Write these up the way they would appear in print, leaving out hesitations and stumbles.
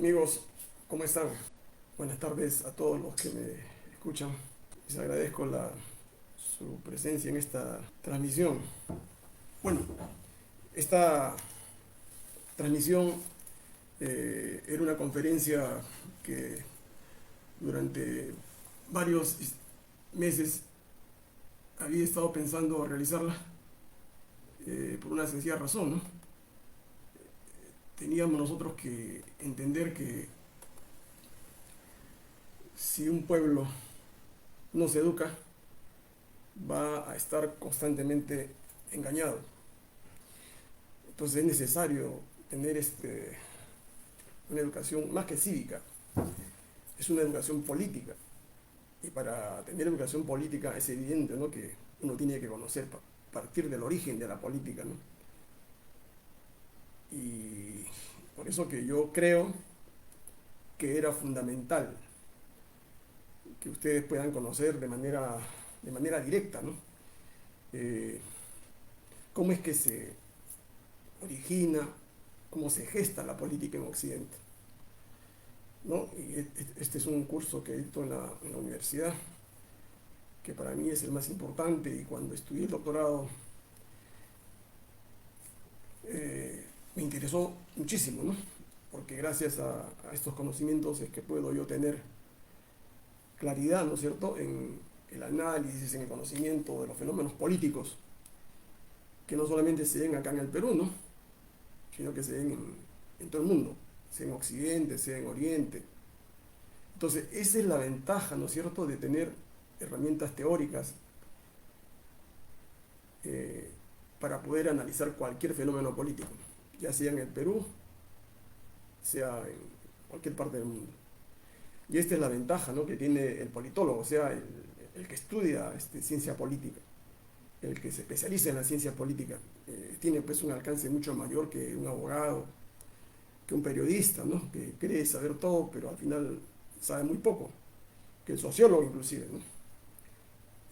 Amigos, ¿cómo están? Buenas tardes a todos los que me escuchan. Les agradezco su presencia en esta transmisión. Bueno, esta transmisión era una conferencia que durante varios meses había estado pensando realizarla por una sencilla razón, ¿no? Teníamos nosotros que entender que si un pueblo no se educa, va a estar constantemente engañado. Entonces es necesario tener una educación más que cívica, es una educación política. Y para tener educación política es evidente, ¿no?, que uno tiene que conocer, partir del origen de la política, ¿no? Y por eso que yo creo que era fundamental que ustedes puedan conocer de manera directa, ¿no? Eh, cómo es que se origina, cómo se gesta la política en Occidente, ¿no? Y este es un curso que dicto en la universidad, que para mí es el más importante, y cuando estudié el doctorado me interesó muchísimo, ¿no? Porque gracias a estos conocimientos es que puedo yo tener claridad, ¿no es cierto?, en el análisis, en el conocimiento de los fenómenos políticos, que no solamente se ven acá en el Perú, ¿no?, sino que se ven en todo el mundo, sea en Occidente, sea en Oriente. Entonces, esa es la ventaja, ¿no es cierto?, de tener herramientas teóricas eh, para poder analizar cualquier fenómeno político, ya sea en el Perú, sea en cualquier parte del mundo. Y esta es la ventaja, ¿no?, que tiene el politólogo, o sea, el que estudia ciencia política, el que se especializa en la ciencia política. Tiene pues un alcance mucho mayor que un abogado, que un periodista, ¿no?, que cree saber todo, pero al final sabe muy poco, que el sociólogo inclusive, ¿no?,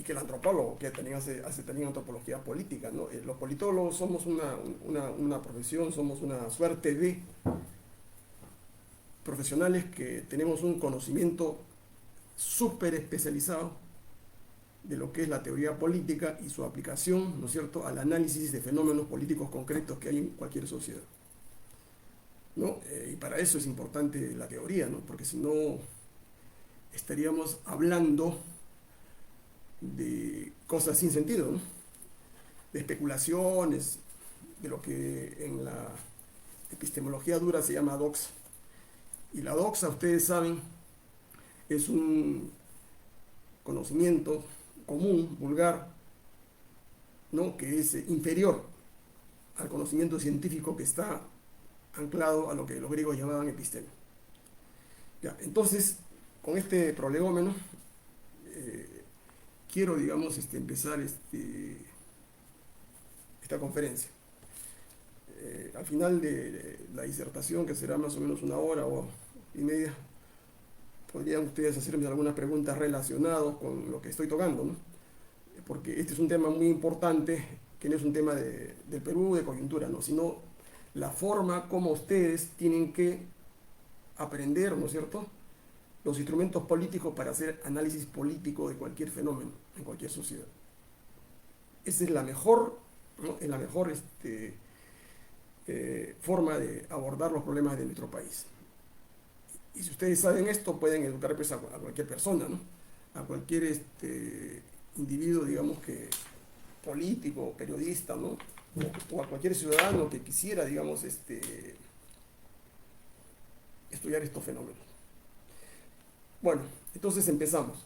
y que el antropólogo, que también hace también antropología política, ¿no? Los politólogos somos una profesión, somos una suerte de profesionales que tenemos un conocimiento súper especializado de lo que es la teoría política y su aplicación, ¿no es cierto?, al análisis de fenómenos políticos concretos que hay en cualquier sociedad, ¿no? Y para eso es importante la teoría, ¿no?, porque si no estaríamos hablando de cosas sin sentido, ¿no?, de especulaciones, de lo que en la epistemología dura se llama doxa. Y la doxa, ustedes saben, es un conocimiento común, vulgar, ¿no?, que es inferior al conocimiento científico que está anclado a lo que los griegos llamaban episteme. Ya, entonces, con este prolegómeno, quiero, digamos, empezar esta conferencia. Al final de la disertación, que será más o menos una hora y media, podrían ustedes hacerme algunas preguntas relacionadas con lo que estoy tocando, ¿no? Porque este es un tema muy importante, que no es un tema del Perú, de coyuntura, ¿no?, sino la forma como ustedes tienen que aprender, ¿no es cierto?, los instrumentos políticos para hacer análisis político de cualquier fenómeno en cualquier sociedad. Esa es la mejor, ¿no?, es la mejor forma de abordar los problemas de nuestro país. Y si ustedes saben esto, pueden educar pues, a cualquier persona, ¿no?, a cualquier individuo, digamos, que político, periodista, ¿no?, o a cualquier ciudadano que quisiera, digamos, estudiar estos fenómenos. Bueno, entonces empezamos.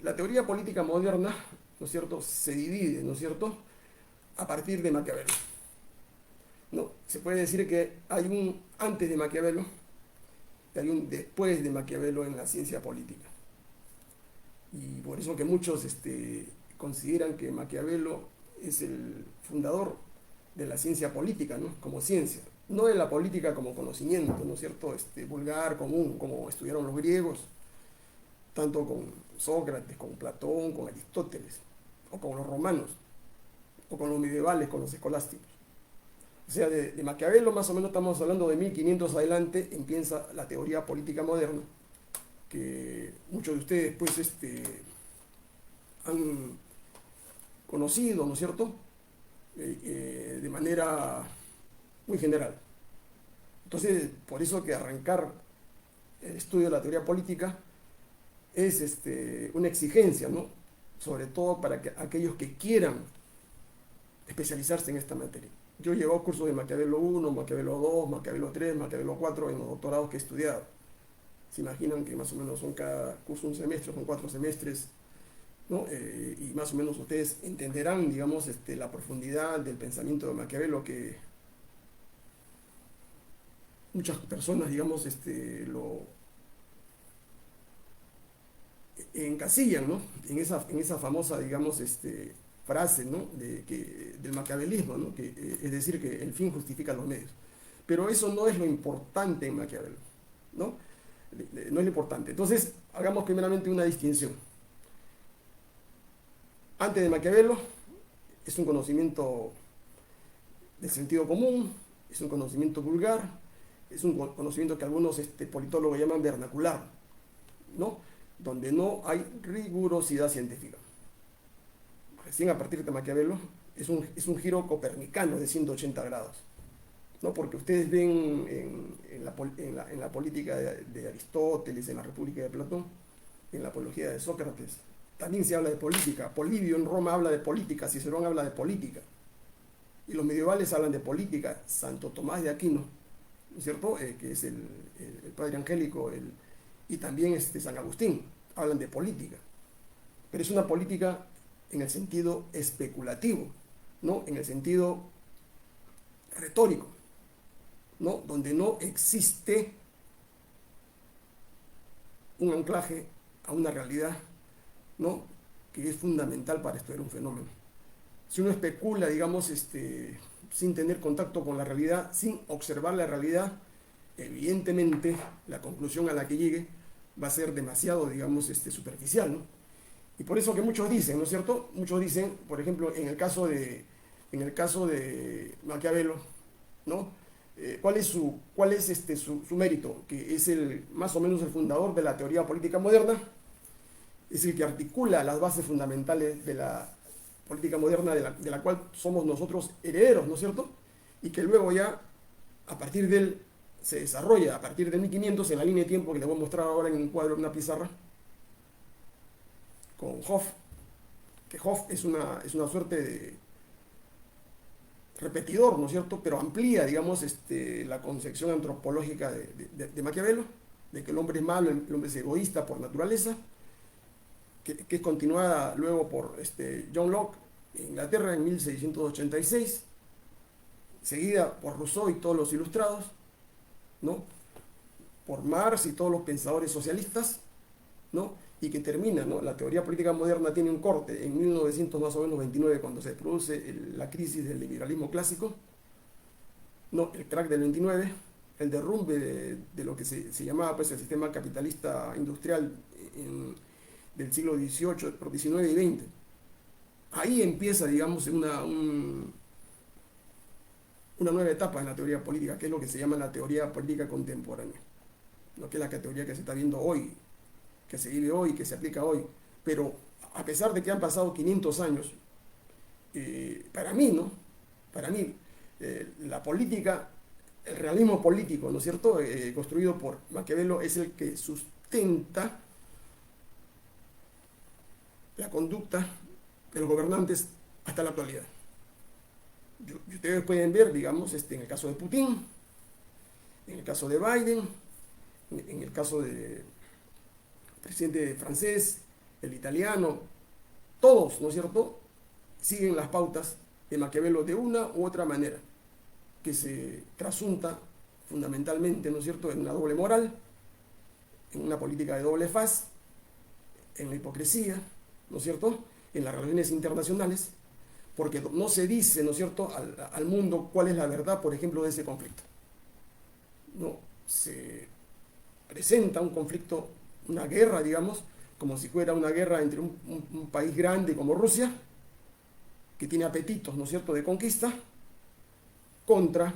La teoría política moderna, ¿no es cierto?, se divide, ¿no es cierto?, a partir de Maquiavelo. No, se puede decir que hay un antes de Maquiavelo y hay un después de Maquiavelo en la ciencia política. Y por eso que muchos consideran que Maquiavelo es el fundador de la ciencia política, ¿no?, como ciencia, no de la política como conocimiento, ¿no es cierto?, vulgar, común, como estudiaron los griegos, tanto con Sócrates, con Platón, con Aristóteles, o con los romanos, o con los medievales, con los escolásticos. O sea, de Maquiavelo más o menos estamos hablando de 1500 adelante, empieza la teoría política moderna, que muchos de ustedes pues han conocido, ¿no es cierto?, de manera muy general. Entonces, por eso que arrancar el estudio de la teoría política es una exigencia, ¿no? Sobre todo para que aquellos que quieran especializarse en esta materia. Yo llevo cursos de Maquiavelo 1, Maquiavelo 2, Maquiavelo 3, Maquiavelo 4 en los doctorados que he estudiado. Se imaginan que más o menos son cada curso un semestre, son 4 semestres, ¿no? Y más o menos ustedes entenderán, digamos, la profundidad del pensamiento de Maquiavelo, que muchas personas, digamos, lo encasillan, ¿no?, en esa famosa, digamos, frase, ¿no?, del maquiavelismo, ¿no?, que, es decir, que el fin justifica los medios. Pero eso no es lo importante en Maquiavelo, ¿no? No es lo importante. Entonces, hagamos primeramente una distinción. Antes de Maquiavelo, es un conocimiento del sentido común, es un conocimiento vulgar, es un conocimiento que algunos politólogos llaman vernacular, ¿no?, donde no hay rigurosidad científica. Recién a partir de Maquiavelo es un giro copernicano de 180 grados, ¿no? Porque ustedes ven en la política de Aristóteles, en la República de Platón, en la apología de Sócrates, también se habla de política. Polibio en Roma habla de política, Cicerón habla de política. Y los medievales hablan de política. Santo Tomás de Aquino, ¿no es cierto?, que es el padre angélico, y también San Agustín, hablan de política. Pero es una política en el sentido especulativo, ¿no?, en el sentido retórico, ¿no?, donde no existe un anclaje a una realidad, ¿no?, que es fundamental para estudiar un fenómeno. Si uno especula, digamos, sin tener contacto con la realidad, sin observar la realidad, evidentemente la conclusión a la que llegue va a ser demasiado, digamos, superficial, ¿no? Y por eso que muchos dicen, ¿no es cierto? Muchos dicen, por ejemplo, en el caso de Maquiavelo, ¿no? ¿Cuál es su mérito? Que es más o menos el fundador de la teoría política moderna, es el que articula las bases fundamentales de la política moderna de la cual somos nosotros herederos, ¿no es cierto? Y que luego ya, a partir de él, se desarrolla a partir de 1500 en la línea de tiempo que les voy a mostrar ahora en un cuadro, en una pizarra, con Hoff, que Hoff es una suerte de repetidor, ¿no es cierto?, pero amplía, digamos, la concepción antropológica de Maquiavelo, de que el hombre es malo, el hombre es egoísta por naturaleza, que es continuada luego por John Locke en Inglaterra en 1686, seguida por Rousseau y todos los ilustrados, ¿no?, por Marx y todos los pensadores socialistas, ¿no?, y que termina, ¿no?, la teoría política moderna tiene un corte en 1900 más o menos 29, cuando se produce la crisis del liberalismo clásico, ¿no?, el crack del 29, el derrumbe de lo que se llamaba pues el sistema capitalista industrial del siglo XVIII, XIX y XX. Ahí empieza, digamos, una nueva etapa en la teoría política, que es lo que se llama la teoría política contemporánea, ¿no?, que es la teoría que se está viendo hoy, que se vive hoy, que se aplica hoy. Pero a pesar de que han pasado 500 años, para mí, ¿no?, para mí, la política, el realismo político, ¿no es cierto?, construido por Maquiavelo, es el que sustenta la conducta de los gobernantes hasta la actualidad. Y ustedes pueden ver, digamos, en el caso de Putin, en el caso de Biden, en el caso del presidente francés, el italiano, todos, ¿no es cierto?, siguen las pautas de Maquiavelo de una u otra manera, que se trasunta fundamentalmente, ¿no es cierto?, en una doble moral, en una política de doble faz, en la hipocresía, ¿no es cierto?, en las relaciones internacionales, porque no se dice, ¿no es cierto?, al mundo cuál es la verdad, por ejemplo, de ese conflicto. No, se presenta un conflicto, una guerra, digamos, como si fuera una guerra entre un país grande como Rusia, que tiene apetitos, ¿no es cierto?, de conquista, contra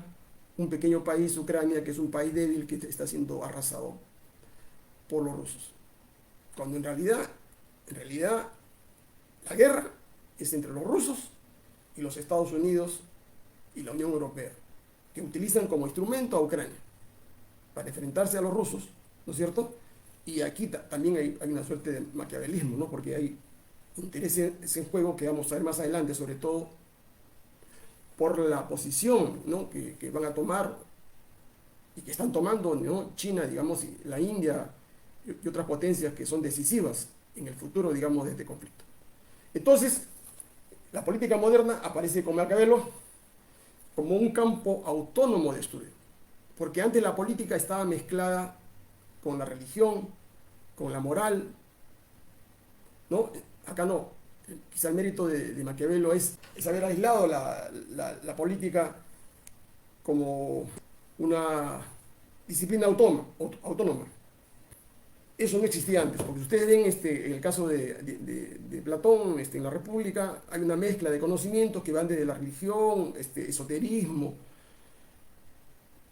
un pequeño país, Ucrania, que es un país débil que está siendo arrasado por los rusos. Cuando en realidad, la guerra es entre los rusos y los Estados Unidos y la Unión Europea, que utilizan como instrumento a Ucrania para enfrentarse a los rusos, ¿no es cierto? Y aquí también hay una suerte de maquiavelismo, ¿no? Porque hay intereses en juego que vamos a ver más adelante, sobre todo por la posición, ¿no? que van a tomar y que están tomando, ¿no? China, digamos, y la India y otras potencias que son decisivas en el futuro, digamos, de este conflicto. Entonces, la política moderna aparece con Maquiavelo como un campo autónomo de estudio, porque antes la política estaba mezclada con la religión, con la moral, ¿no? Acá no. Quizá el mérito de Maquiavelo es haber aislado la política como una disciplina autónoma. Eso no existía antes, porque ustedes ven en el caso de Platón, en la República, hay una mezcla de conocimientos que van desde la religión, esoterismo,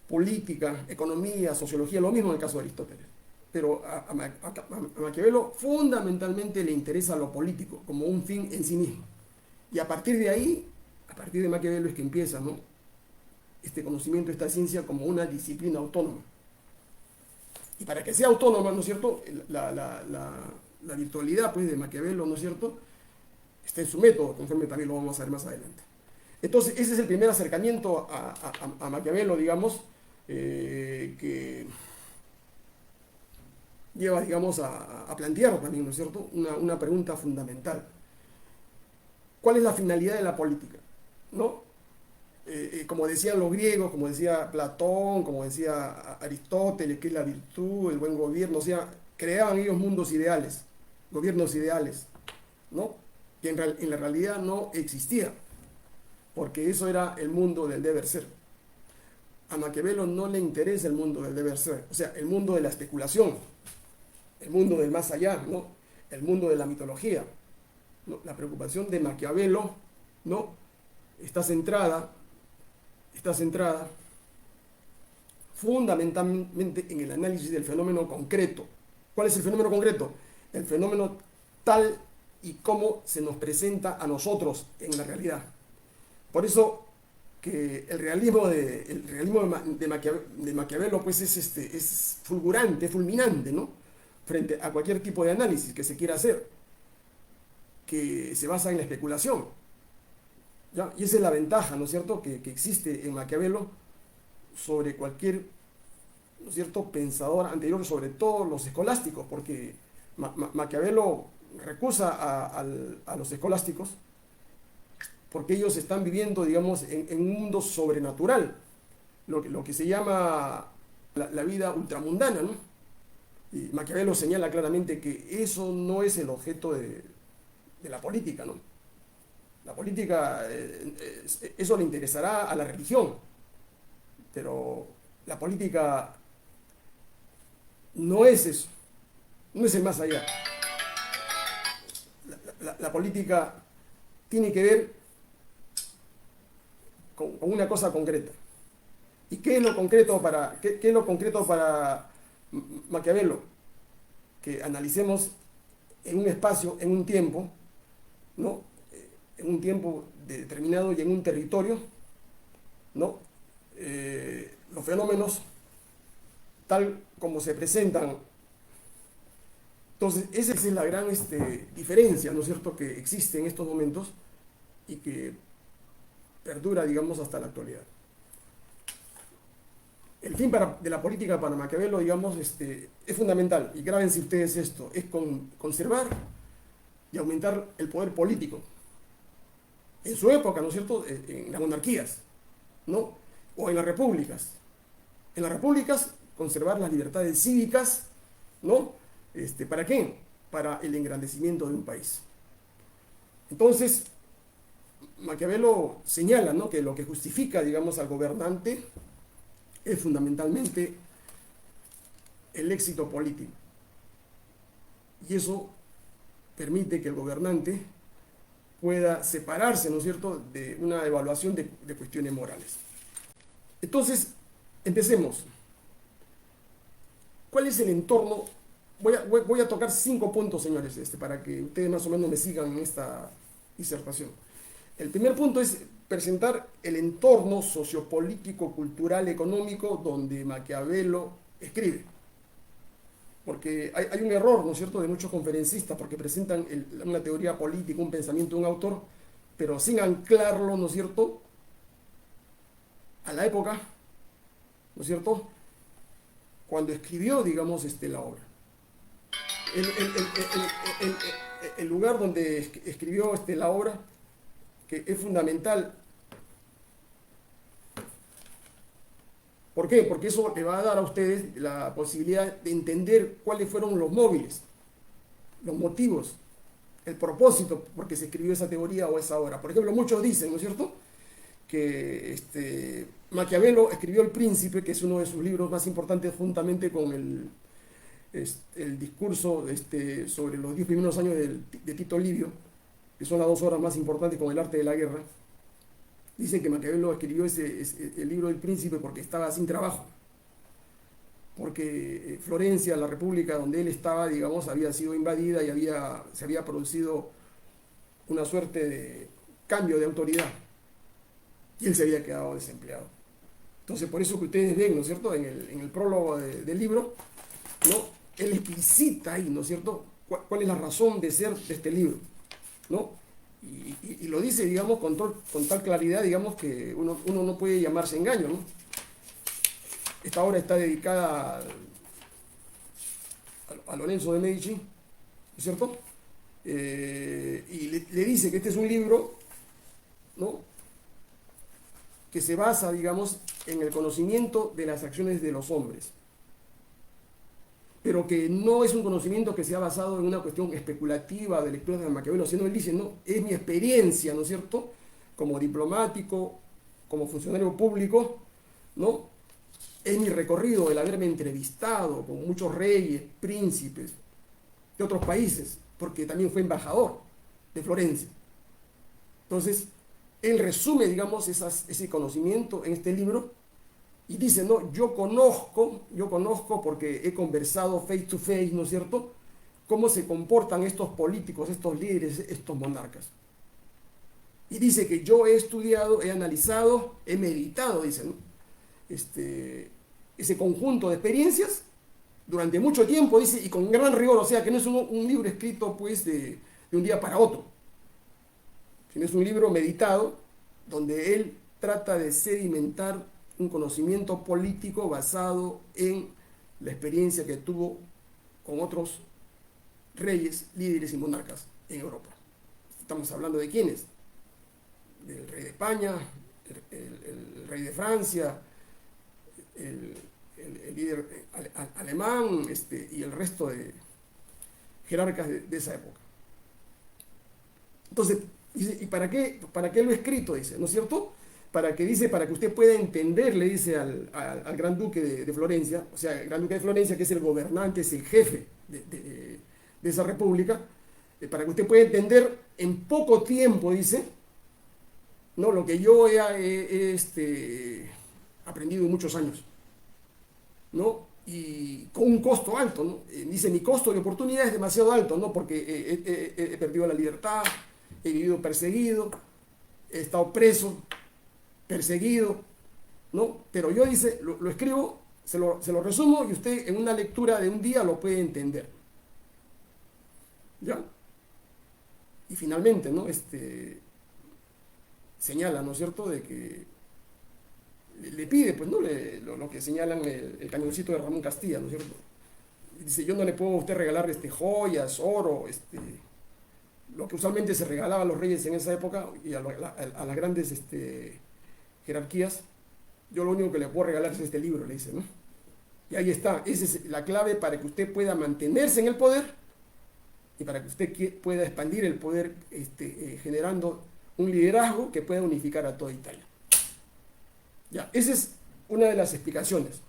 política, economía, sociología, lo mismo en el caso de Aristóteles. Pero a Maquiavelo fundamentalmente le interesa lo político como un fin en sí mismo. Y a partir de ahí, a partir de Maquiavelo es que empieza, ¿no? Este conocimiento, esta ciencia como una disciplina autónoma. Y para que sea autónoma, ¿no es cierto?, la virtualidad pues, de Maquiavelo, ¿no es cierto?, está en su método, conforme también lo vamos a ver más adelante. Entonces, ese es el primer acercamiento a Maquiavelo, digamos, que lleva, digamos, a plantear también, ¿no es cierto?, una pregunta fundamental. ¿Cuál es la finalidad de la política? ¿No? Como decían los griegos, como decía Platón, como decía Aristóteles, que es la virtud, el buen gobierno, o sea, creaban ellos mundos ideales, gobiernos ideales, ¿no? Que en la realidad no existía, porque eso era el mundo del deber ser. A Maquiavelo no le interesa el mundo del deber ser, o sea, el mundo de la especulación, el mundo del más allá, ¿no? El mundo de la mitología, ¿no? La preocupación de Maquiavelo, ¿no? Está centrada fundamentalmente en el análisis del fenómeno concreto. ¿Cuál es el fenómeno concreto? El fenómeno tal y como se nos presenta a nosotros en la realidad. Por eso que el realismo de Maquiavelo pues es fulgurante, fulminante, ¿no? Frente a cualquier tipo de análisis que se quiera hacer, que se basa en la especulación. ¿Ya? Y esa es la ventaja, ¿no es cierto?, que existe en Maquiavelo sobre cualquier, ¿no es cierto?, pensador anterior, sobre todo los escolásticos, porque Maquiavelo recusa a los escolásticos porque ellos están viviendo, digamos, en un mundo sobrenatural, lo que se llama la vida ultramundana, ¿no? Y Maquiavelo señala claramente que eso no es el objeto de la política, ¿no? La política, eso le interesará a la religión, pero la política no es eso, no es el más allá. La política tiene que ver con una cosa concreta. ¿Y qué es lo concreto qué es lo concreto para Maquiavelo? Que analicemos en un espacio, en un tiempo, ¿no? En un tiempo determinado y en un territorio, ¿no? Los fenómenos tal como se presentan. Entonces, esa es la gran diferencia, ¿no es cierto?, que existe en estos momentos y que perdura, digamos, hasta la actualidad. El fin de la política para Maquiavelo, digamos, es fundamental, y grábense ustedes esto, es conservar y aumentar el poder político. En su época, ¿no es cierto?, en las monarquías, ¿no?, o en las repúblicas. En las repúblicas, conservar las libertades cívicas, ¿no? ¿Para qué? Para el engrandecimiento de un país. Entonces, Maquiavelo señala, ¿no?, que lo que justifica, digamos, al gobernante es fundamentalmente el éxito político. Y eso permite que el gobernante pueda separarse, ¿no es cierto?, de una evaluación de cuestiones morales. Entonces, empecemos. ¿Cuál es el entorno? Voy a tocar 5 puntos, señores, para que ustedes más o menos me sigan en esta disertación. El primer punto es presentar el entorno sociopolítico, cultural, económico donde Maquiavelo escribe. Porque hay un error, ¿no es cierto?, de muchos conferencistas, porque presentan una teoría política, un pensamiento de un autor, pero sin anclarlo, ¿no es cierto?, a la época, ¿no es cierto?, cuando escribió, digamos, la obra. El, el- el- el- el lugar donde escribió la obra, que es fundamental. ¿Por qué? Porque eso le va a dar a ustedes la posibilidad de entender cuáles fueron los móviles, los motivos, el propósito por qué se escribió esa teoría o esa obra. Por ejemplo, muchos dicen, ¿no es cierto?, que Maquiavelo escribió El Príncipe, que es uno de sus libros más importantes, juntamente con el discurso sobre los 10 primeros años de Tito Livio, que son las 2 obras más importantes con el arte de la guerra. Dicen que Maquiavelo escribió el libro del Príncipe porque estaba sin trabajo, porque Florencia, la república donde él estaba, digamos, había sido invadida y se había producido una suerte de cambio de autoridad y él se había quedado desempleado. Entonces, por eso que ustedes ven, ¿no es cierto?, en el prólogo del libro, ¿no?, él explicita ahí, ¿no es cierto?, cuál es la razón de ser de este libro, ¿no? Y lo dice, digamos, con tal claridad, digamos, que uno no puede llamarse engaño, ¿no? Esta obra está dedicada a Lorenzo de Medici, ¿no es cierto? Y le dice que este es un libro, ¿no?, que se basa, digamos, en el conocimiento de las acciones de los hombres, pero que no es un conocimiento que se ha basado en una cuestión especulativa de lecturas de Maquiavelo, sino él dice, no, es mi experiencia, ¿no es cierto?, como diplomático, como funcionario público, ¿no? Es mi recorrido, el haberme entrevistado con muchos reyes, príncipes de otros países, porque también fue embajador de Florencia. Entonces, él resume, digamos, ese conocimiento en este libro y dice, no, yo conozco porque he conversado face to face, ¿no es cierto?, cómo se comportan estos políticos, estos líderes, estos monarcas. Y dice que yo he estudiado, he analizado, he meditado, dice, ¿no?, ese conjunto de experiencias durante mucho tiempo, dice, y con gran rigor, o sea, que no es un libro escrito, pues, de un día para otro, sino es un libro meditado, donde él trata de sedimentar un conocimiento político basado en la experiencia que tuvo con otros reyes, líderes y monarcas en Europa. Estamos hablando de quiénes, del rey de España, el rey de Francia, el líder alemán, y el resto de jerarcas de esa época. Entonces, dice, ¿y para qué lo he escrito? Dice, ¿no es cierto? Para que usted pueda entender, le dice al gran duque de Florencia, o sea, el gran duque de Florencia, que es el gobernante, es el jefe de esa república, para que usted pueda entender en poco tiempo, dice, ¿no?, lo que yo he aprendido en muchos años, ¿no? Y con un costo alto, ¿no? Dice, mi costo de oportunidad es demasiado alto, ¿no?, porque he perdido la libertad, he vivido perseguido, he estado preso, perseguido, ¿no? Pero yo, dice, lo escribo, se lo resumo y usted en una lectura de un día lo puede entender. ¿Ya? Y finalmente, ¿no?, señala, ¿no es cierto?, de que le pide, pues, ¿no?, lo que señalan el cañoncito de Ramón Castilla, ¿no es cierto? Dice, yo no le puedo a usted regalar joyas, oro, lo que usualmente se regalaba a los reyes en esa época y a las grandes jerarquías. Yo lo único que le puedo regalar es este libro, le dice, ¿no? Y ahí está, esa es la clave para que usted pueda mantenerse en el poder y para que usted pueda expandir el poder, generando un liderazgo que pueda unificar a toda Italia. Ya, esa es una de las explicaciones.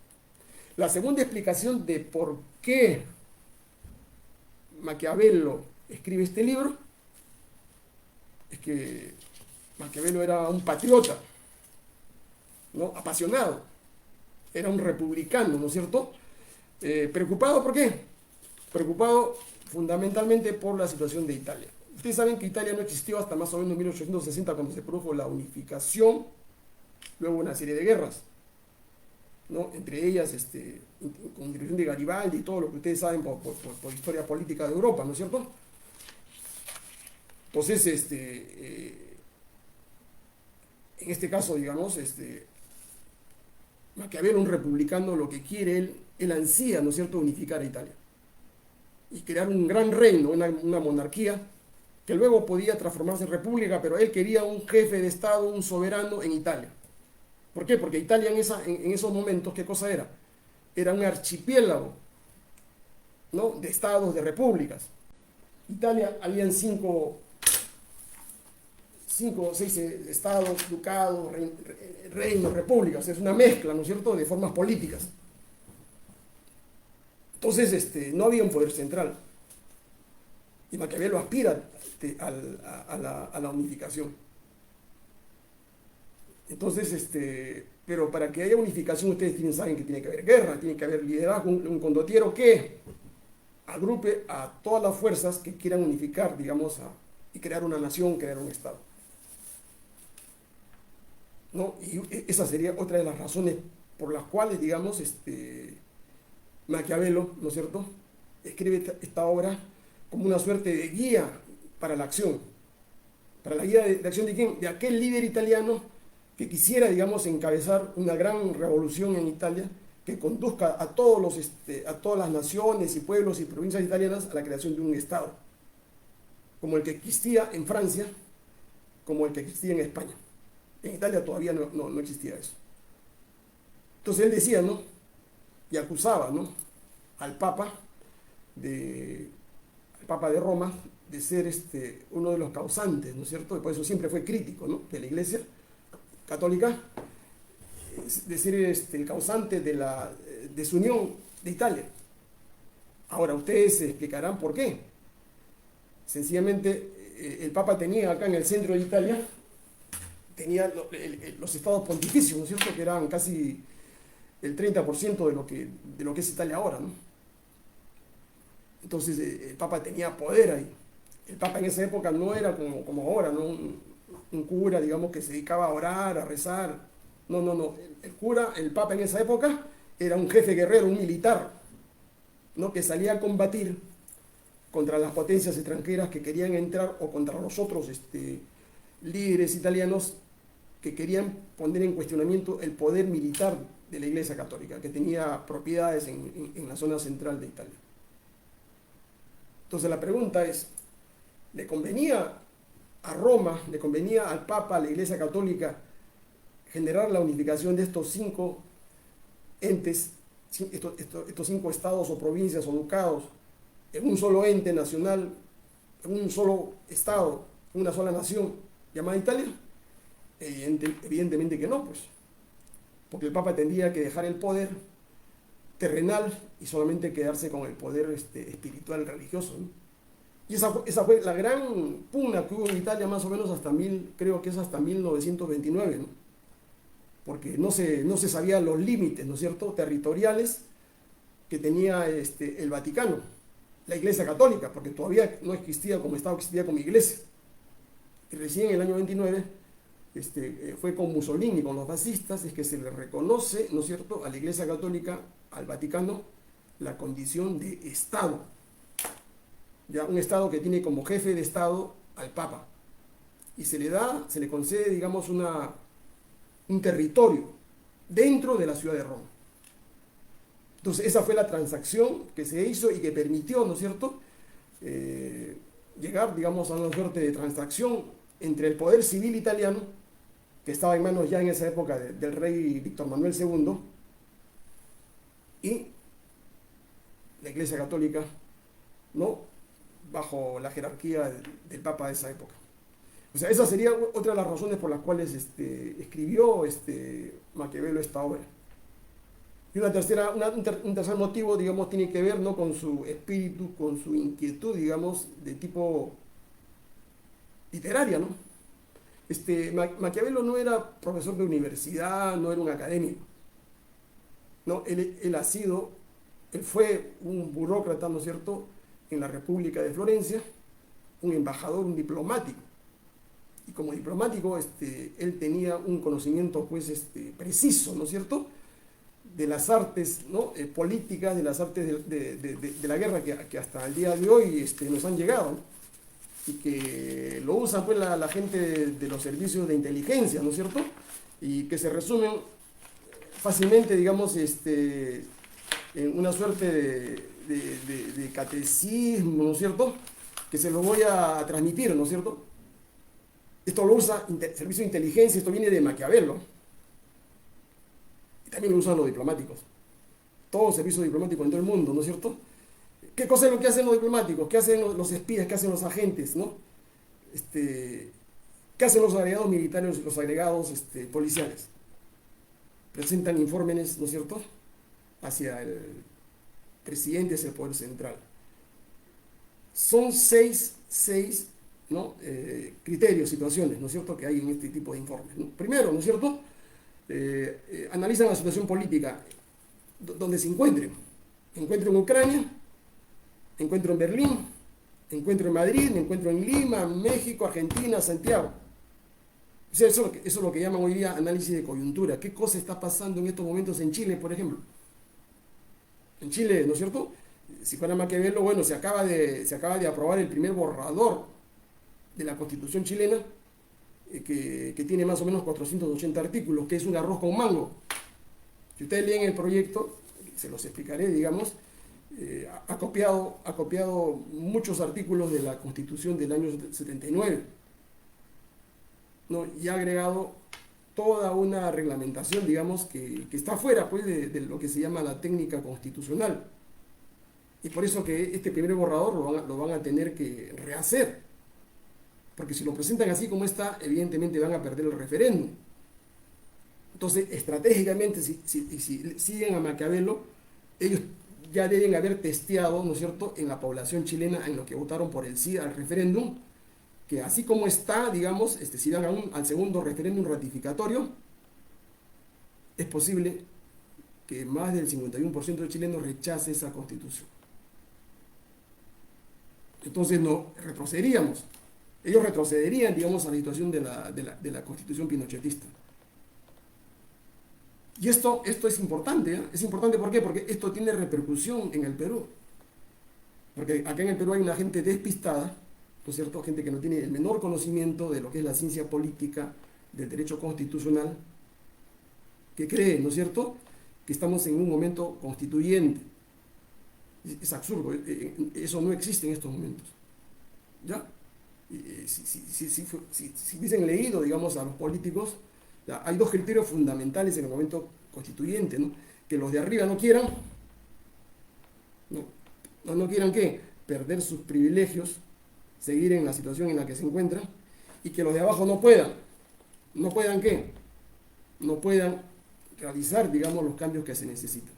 La segunda explicación de por qué Maquiavelo escribe este libro es que Maquiavelo era un patriota, ¿no? Apasionado, era un republicano, ¿no es cierto? Preocupado, ¿por qué? Preocupado fundamentalmente por la situación de Italia. Ustedes saben que Italia no existió hasta más o menos 1860, cuando se produjo la unificación, luego una serie de guerras, ¿no? Entre ellas con dirección de Garibaldi y todo lo que ustedes saben por historia política de Europa, ¿no es cierto? Entonces, en este caso, digamos, Maquiavelo, un republicano, lo que quiere, él ansía, ¿no es cierto?, unificar a Italia y crear un gran reino, una monarquía que luego podía transformarse en república, pero él quería un jefe de Estado, un soberano en Italia. ¿Por qué? Porque Italia en esos momentos, ¿qué cosa era? Era un archipiélago, ¿no?, de estados, de repúblicas. Italia, habían cinco o seis estados, ducados, reinos, repúblicas. Es una mezcla, ¿no es cierto?, de formas políticas. Entonces, no había un poder central. Y Maquiavelo aspira a la unificación. Entonces, pero para que haya unificación, ustedes saben que tiene que haber guerra, tiene que haber liderazgo, un condottiero que agrupe a todas las fuerzas que quieran unificar, digamos, y crear una nación, crear un Estado, ¿no? Y esa sería otra de las razones por las cuales, digamos, Maquiavelo, ¿no es cierto?, escribe esta obra como una suerte de guía para la acción. ¿Para la guía de acción de quién? De aquel líder italiano que quisiera, digamos, encabezar una gran revolución en Italia que conduzca a todas las naciones y pueblos y provincias italianas a la creación de un Estado, como el que existía en Francia, como el que existía en España. En Italia todavía no existía eso. Entonces él decía, ¿no?, y acusaba, ¿no?, al Papa de Roma de ser uno de los causantes, ¿no es cierto? Y por eso siempre fue crítico, ¿no?, de la Iglesia Católica, de ser el causante de la desunión de Italia. Ahora ustedes se explicarán por qué. Sencillamente, el Papa tenía acá en el centro de Italia, tenía los estados pontificios, ¿no es cierto?, que eran casi el 30% de lo que es Italia ahora, ¿no? Entonces el Papa tenía poder ahí. El Papa en esa época no era como ahora, ¿no?, un cura, digamos, que se dedicaba a orar, a rezar. No. El Papa en esa época era un jefe guerrero, un militar, ¿no?, que salía a combatir contra las potencias extranjeras que querían entrar, o contra los otros líderes italianos que querían poner en cuestionamiento el poder militar de la Iglesia Católica, que tenía propiedades en la zona central de Italia. Entonces la pregunta es, ¿le convenía a Roma, le convenía al Papa, a la Iglesia Católica, generar la unificación de estos 5 entes, estos 5 estados o provincias o ducados, en un solo ente nacional, en un solo estado, en una sola nación llamada Italia? Evidentemente que no, pues, porque el Papa tendría que dejar el poder terrenal y solamente quedarse con el poder espiritual religioso, ¿no? Y esa fue la gran pugna que hubo en Italia, más o menos creo que es hasta 1929, ¿no? Porque no se sabían los límites, ¿no es cierto?, territoriales que tenía el Vaticano, la Iglesia Católica, porque todavía no existía como Estado, existía como Iglesia. Y recién en el año 29 fue con Mussolini, con los fascistas, es que se le reconoce, ¿no es cierto?, a la Iglesia Católica, al Vaticano, la condición de Estado. Ya un Estado que tiene como jefe de Estado al Papa. Y se le concede, digamos, un territorio dentro de la ciudad de Roma. Entonces esa fue la transacción que se hizo y que permitió, ¿no es cierto?, llegar, digamos, a una suerte de transacción entre el poder civil italiano, que estaba en manos ya en esa época del rey Víctor Manuel II, y la Iglesia Católica, ¿no?, bajo la jerarquía del Papa de esa época. O sea, esa sería otra de las razones por las cuales escribió Maquiavelo esta obra. Y un tercer motivo, digamos, tiene que ver, ¿no?, con su espíritu, con su inquietud, digamos, de tipo literaria, ¿no? Maquiavelo no era profesor de universidad, no era un académico. No, él fue un burócrata, ¿no es cierto?, en la República de Florencia, un embajador, un diplomático. Y como diplomático, él tenía un conocimiento, pues, preciso, ¿no es cierto?, de las artes, ¿no?, políticas, de las artes de la guerra que hasta el día de hoy nos han llegado, ¿no? Y que lo usa, pues, la gente de los servicios de inteligencia, ¿no es cierto?, y que se resumen fácilmente, digamos, en una suerte de catecismo, ¿no es cierto?, que se lo voy a transmitir, ¿no es cierto? Esto lo usa servicio de inteligencia, esto viene de Maquiavelo, y también lo usan los diplomáticos. Todo servicio diplomático en todo el mundo, ¿no es cierto? ¿Qué cosa es lo que hacen los diplomáticos? ¿Qué hacen los espías? ¿Qué hacen los agentes? ¿No? ¿Qué hacen los agregados militares, los agregados policiales? Presentan informes, ¿no es cierto?, hacia el presidente, hacia el poder central. Son seis, ¿no?, criterios, situaciones, ¿no es cierto?, que hay en este tipo de informes, ¿no? Primero, ¿no es cierto?, analizan la situación política donde se encuentren. Encuentro en Ucrania, encuentro en Berlín, encuentro en Madrid, me encuentro en Lima, México, Argentina, Santiago. O sea, eso es lo que llaman hoy día análisis de coyuntura. ¿Qué cosa está pasando en estos momentos en Chile, por ejemplo? En Chile, ¿no es cierto?, si fuera Maquiavelo, bueno, se acaba de aprobar el primer borrador de la Constitución chilena, que tiene más o menos 480 artículos, que es un arroz con mango. Si ustedes leen el proyecto, se los explicaré, digamos, ha copiado muchos artículos de la Constitución del año 79, ¿no?, y ha agregado toda una reglamentación, digamos, que está fuera, pues, de lo que se llama la técnica constitucional. Y por eso que este primer borrador lo van a tener que rehacer, porque si lo presentan así como está, evidentemente van a perder el referéndum. Entonces, estratégicamente, si siguen a Maquiavelo, ellos ya deben haber testeado, ¿no es cierto?, en la población chilena, en los que votaron por el sí al referéndum, que así como está, digamos, si dan al segundo referéndum ratificatorio, es posible que más del 51% de chilenos rechace esa constitución. Entonces no retrocederíamos. Ellos retrocederían, digamos, a la situación de la constitución pinochetista. Y esto es importante, ¿eh? Es importante, ¿por qué? Porque esto tiene repercusión en el Perú. Porque acá en el Perú hay una gente despistada, ¿no es cierto?, gente que no tiene el menor conocimiento de lo que es la ciencia política, del derecho constitucional, que cree, ¿no es cierto?, que estamos en un momento constituyente. Es absurdo, eso no existe en estos momentos. ¿Ya? Si hubiesen leído, digamos, a los políticos, ya, hay dos criterios fundamentales en el momento constituyente, ¿no? Que los de arriba no quieran, no quieran ¿qué? Perder sus privilegios, seguir en la situación en la que se encuentran, y que los de abajo no puedan ¿qué? No puedan realizar, digamos, los cambios que se necesitan.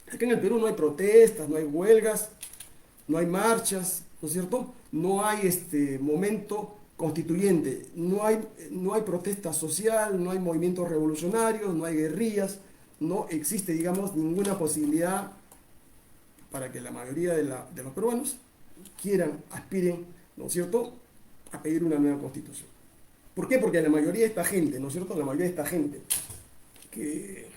Acá en el Perú no hay protestas, no hay huelgas, no hay marchas, ¿no es cierto? No hay momento constituyente, no hay protesta social, no hay movimientos revolucionarios, no hay guerrillas, no existe, digamos, ninguna posibilidad para que la mayoría de los peruanos aspiren, ¿no es cierto?, a pedir una nueva constitución. ¿Por qué? Porque la mayoría de esta gente, ¿no es cierto?, la mayoría de esta gente que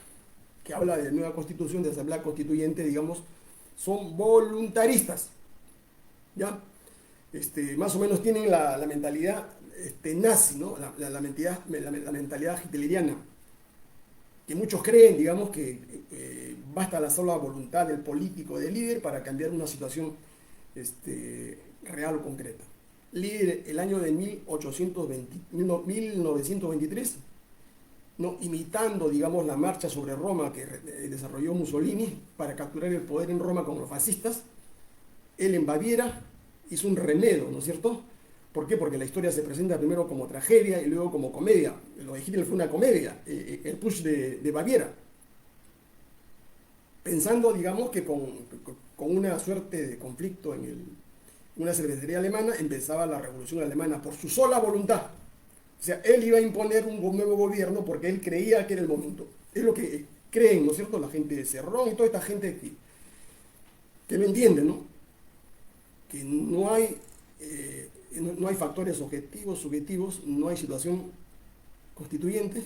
habla de nueva constitución, de asamblea constituyente, digamos, son voluntaristas, ¿ya? Más o menos tienen la mentalidad nazi, ¿no? La mentalidad hitleriana, que muchos creen, digamos, que basta la sola voluntad del político, del líder, para cambiar una situación real o concreta. Líder, el año de 1923, ¿no?, imitando, digamos, la marcha sobre Roma que desarrolló Mussolini para capturar el poder en Roma con los fascistas, él en Baviera hizo un remedio, ¿no es cierto? ¿Por qué? Porque la historia se presenta primero como tragedia y luego como comedia. Lo de Hitler fue una comedia, el push de Baviera. Pensando, digamos, que con una suerte de conflicto en una cervecería alemana empezaba la revolución alemana por su sola voluntad. O sea, él iba a imponer un nuevo gobierno porque él creía que era el momento. Es lo que creen, ¿no es cierto? La gente de Cerrón y toda esta gente que lo entiende, ¿no? Que no hay factores objetivos, subjetivos, no hay situación constituyente.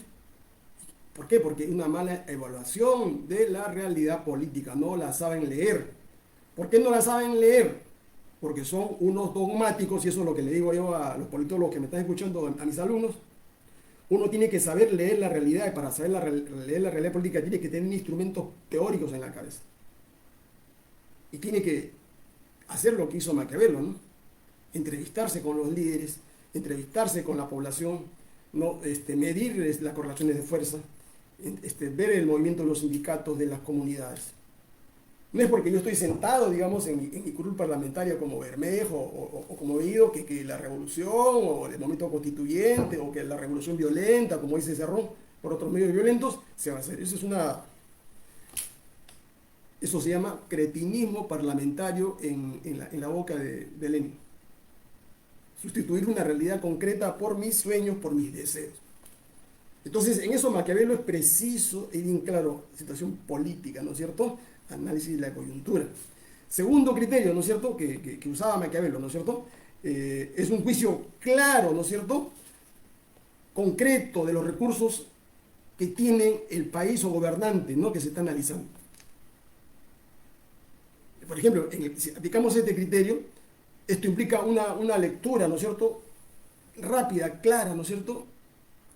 ¿Por qué? Porque hay una mala evaluación de la realidad política, no la saben leer. ¿Por qué no la saben leer? Porque son unos dogmáticos, y eso es lo que le digo yo a los politólogos que me están escuchando, a mis alumnos. Uno tiene que saber leer la realidad, y para saber leer la realidad política tiene que tener instrumentos teóricos en la cabeza. Y tiene que hacer lo que hizo Maquiavelo, ¿no? Entrevistarse con los líderes, entrevistarse con la población, ¿no? Medir las correlaciones de fuerza, ver el movimiento de los sindicatos, de las comunidades. No es porque yo estoy sentado, digamos, en mi curul parlamentaria como Bermejo o como Guido, que la revolución o el momento constituyente o que la revolución violenta, como dice Cerrón, por otros medios violentos, se va a hacer. Eso se llama cretinismo parlamentario en la boca de Lenin. Sustituir una realidad concreta por mis sueños, por mis deseos. Entonces, en eso Maquiavelo es preciso y bien claro, situación política, ¿no es cierto? Análisis de la coyuntura. Segundo criterio, ¿no es cierto?, que usaba Maquiavelo, ¿no es cierto? Es un juicio claro, ¿no es cierto?, concreto de los recursos que tiene el país o gobernante, ¿no?, que se está analizando. Por ejemplo, si aplicamos este criterio, esto implica una lectura, ¿no es cierto?, rápida, clara, ¿no es cierto?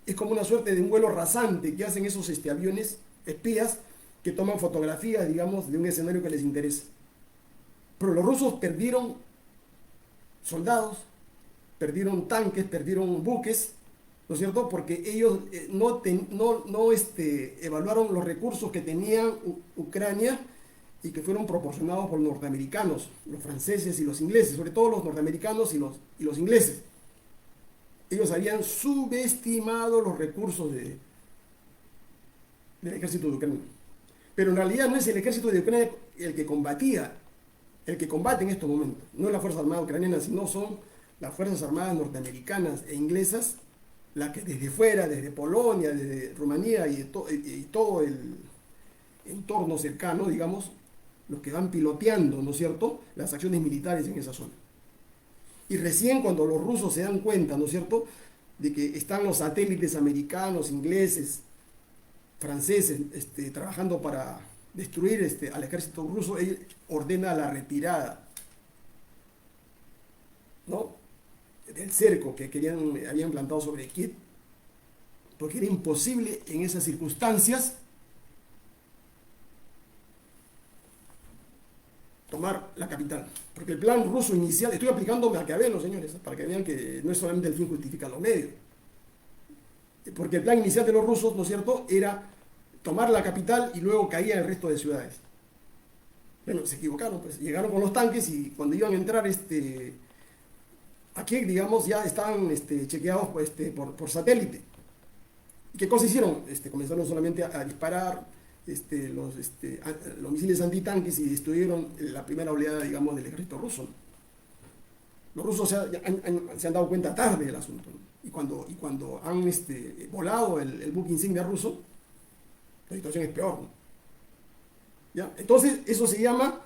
Es como una suerte de un vuelo rasante que hacen esos aviones espías que toman fotografías, digamos, de un escenario que les interesa. Pero los rusos perdieron soldados, perdieron tanques, perdieron buques, ¿no es cierto? Porque ellos no evaluaron los recursos que tenía Ucrania y que fueron proporcionados por los norteamericanos, los franceses y los ingleses, sobre todo los norteamericanos y los ingleses. Ellos habían subestimado los recursos del ejército de Ucrania. Pero en realidad no es el ejército de Ucrania el que combatía, el que combate en estos momentos. No es la Fuerza Armada ucraniana, sino son las Fuerzas Armadas norteamericanas e inglesas, las que desde fuera, desde Polonia, desde Rumanía y todo el entorno cercano, digamos, los que van piloteando, ¿no es cierto?, las acciones militares en esa zona. Y recién cuando los rusos se dan cuenta, ¿no es cierto?, de que están los satélites americanos, ingleses, franceses, trabajando para destruir al ejército ruso, él ordena la retirada, ¿no?, del cerco que habían plantado sobre Kiev, porque era imposible en esas circunstancias tomar la capital. Porque el plan ruso inicial, estoy aplicando Maquiavelo, señores, para que vean que no es solamente el fin justifica los medios. Porque el plan inicial de los rusos, ¿no es cierto?, era tomar la capital y luego caía el resto de ciudades. Bueno, se equivocaron, pues llegaron con los tanques y cuando iban a entrar aquí, digamos, ya estaban chequeados pues, por satélite. ¿Y qué cosa hicieron? Comenzaron solamente a disparar los misiles antitanques y destruyeron la primera oleada, digamos, del ejército ruso. Los rusos se han dado cuenta tarde del asunto, ¿no? Y cuando han volado el buque insignia ruso, la situación es peor, ¿no? ¿Ya? Entonces, eso se llama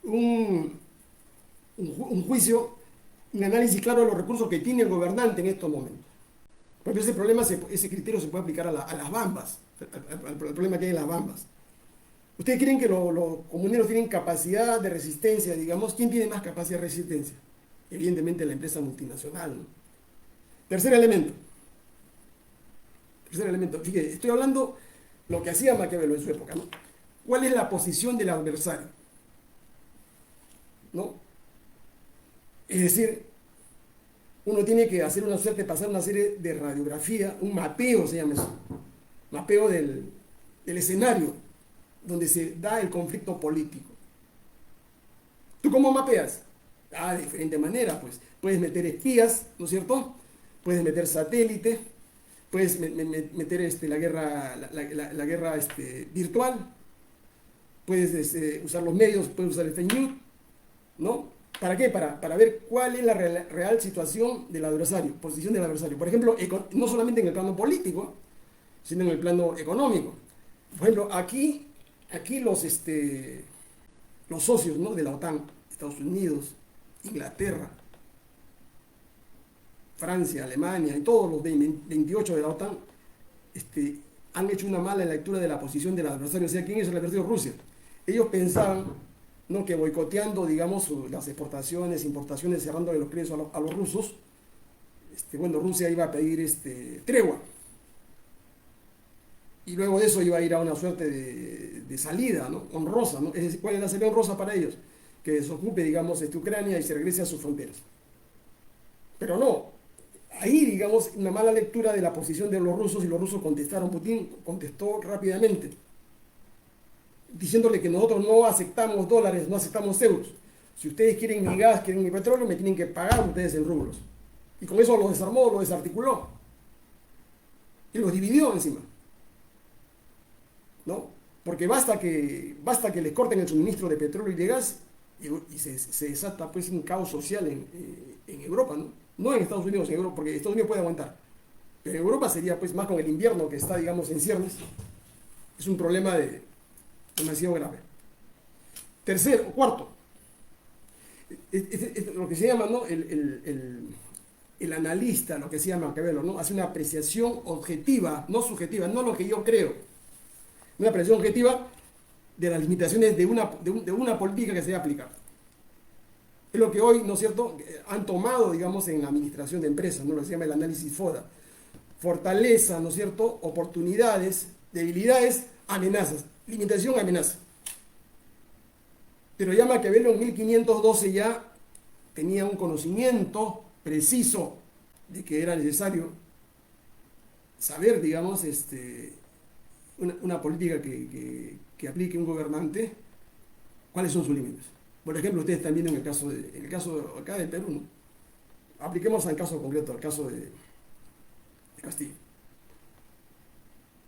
un juicio, un análisis claro de los recursos que tiene el gobernante en estos momentos. Porque ese criterio se puede aplicar a las bambas, al problema que hay en las bambas. ¿Ustedes creen que los comuneros tienen capacidad de resistencia? Digamos, ¿quién tiene más capacidad de resistencia? Evidentemente la empresa multinacional, ¿no? Tercer elemento. Fíjate, estoy hablando lo que hacía Maquiavelo en su época, ¿no? ¿Cuál es la posición del adversario? ¿No? Es decir, uno tiene que pasar una serie de radiografía, un mapeo se llama eso, mapeo del escenario donde se da el conflicto político. ¿Tú cómo mapeas? De diferente manera, pues. Puedes meter espías, ¿no es cierto? Puedes meter satélites, puedes meter la guerra virtual, puedes usar los medios, puedes usar el fake news, ¿no? ¿Para qué? Para ver cuál es la real situación del adversario, posición del adversario. Por ejemplo, no solamente en el plano político, sino en el plano económico. Por ejemplo, aquí los socios, ¿no?, de la OTAN, Estados Unidos, Inglaterra, Francia, Alemania y todos los 28 de la OTAN, han hecho una mala lectura de la posición del adversario. O sea, ¿quién es el adversario? Rusia. Ellos pensaban, ¿no?, que boicoteando, digamos, las exportaciones, importaciones, cerrándole los créditos a los rusos, bueno, Rusia iba a pedir tregua. Y luego de eso iba a ir a una suerte de salida, ¿no?, honrosa, ¿no? Es decir, ¿cuál es la salida honrosa para ellos? Que desocupe, digamos, Ucrania y se regrese a sus fronteras. Pero no, ahí, digamos, una mala lectura de la posición de los rusos, y los rusos contestaron. Putin contestó rápidamente, diciéndole que nosotros no aceptamos dólares, no aceptamos euros. Si ustedes quieren mi gas, quieren mi petróleo, me tienen que pagar ustedes en rublos. Y con eso los desarmó, los desarticuló. Y los dividió encima, ¿no? Porque basta que les corten el suministro de petróleo y de gas y se desata, pues, un caos social en Europa, ¿no? No en Estados Unidos, en Europa, porque Estados Unidos puede aguantar. Pero en Europa sería, pues, más con el invierno que está, digamos, en ciernes. Es un problema demasiado grave. Tercero, cuarto, lo que se llama, ¿no?, el analista, lo que se llama Maquiavelo, ¿no?, hace una apreciación objetiva, no subjetiva, no lo que yo creo, una apreciación objetiva de las limitaciones de una política que se va a aplicar. Es lo que hoy, ¿no es cierto?, han tomado, digamos, en la administración de empresas, ¿no?, lo que se llama el análisis FODA. Fortaleza, ¿no es cierto?, oportunidades, debilidades, amenazas. Limitación, amenaza. Pero ya Maquiavelo en 1512 ya tenía un conocimiento preciso de que era necesario saber, digamos, una política que aplique un gobernante, cuáles son sus límites. Por ejemplo, ustedes están viendo en el caso acá del Perú, ¿no? Apliquemos al caso concreto, al caso de Castillo.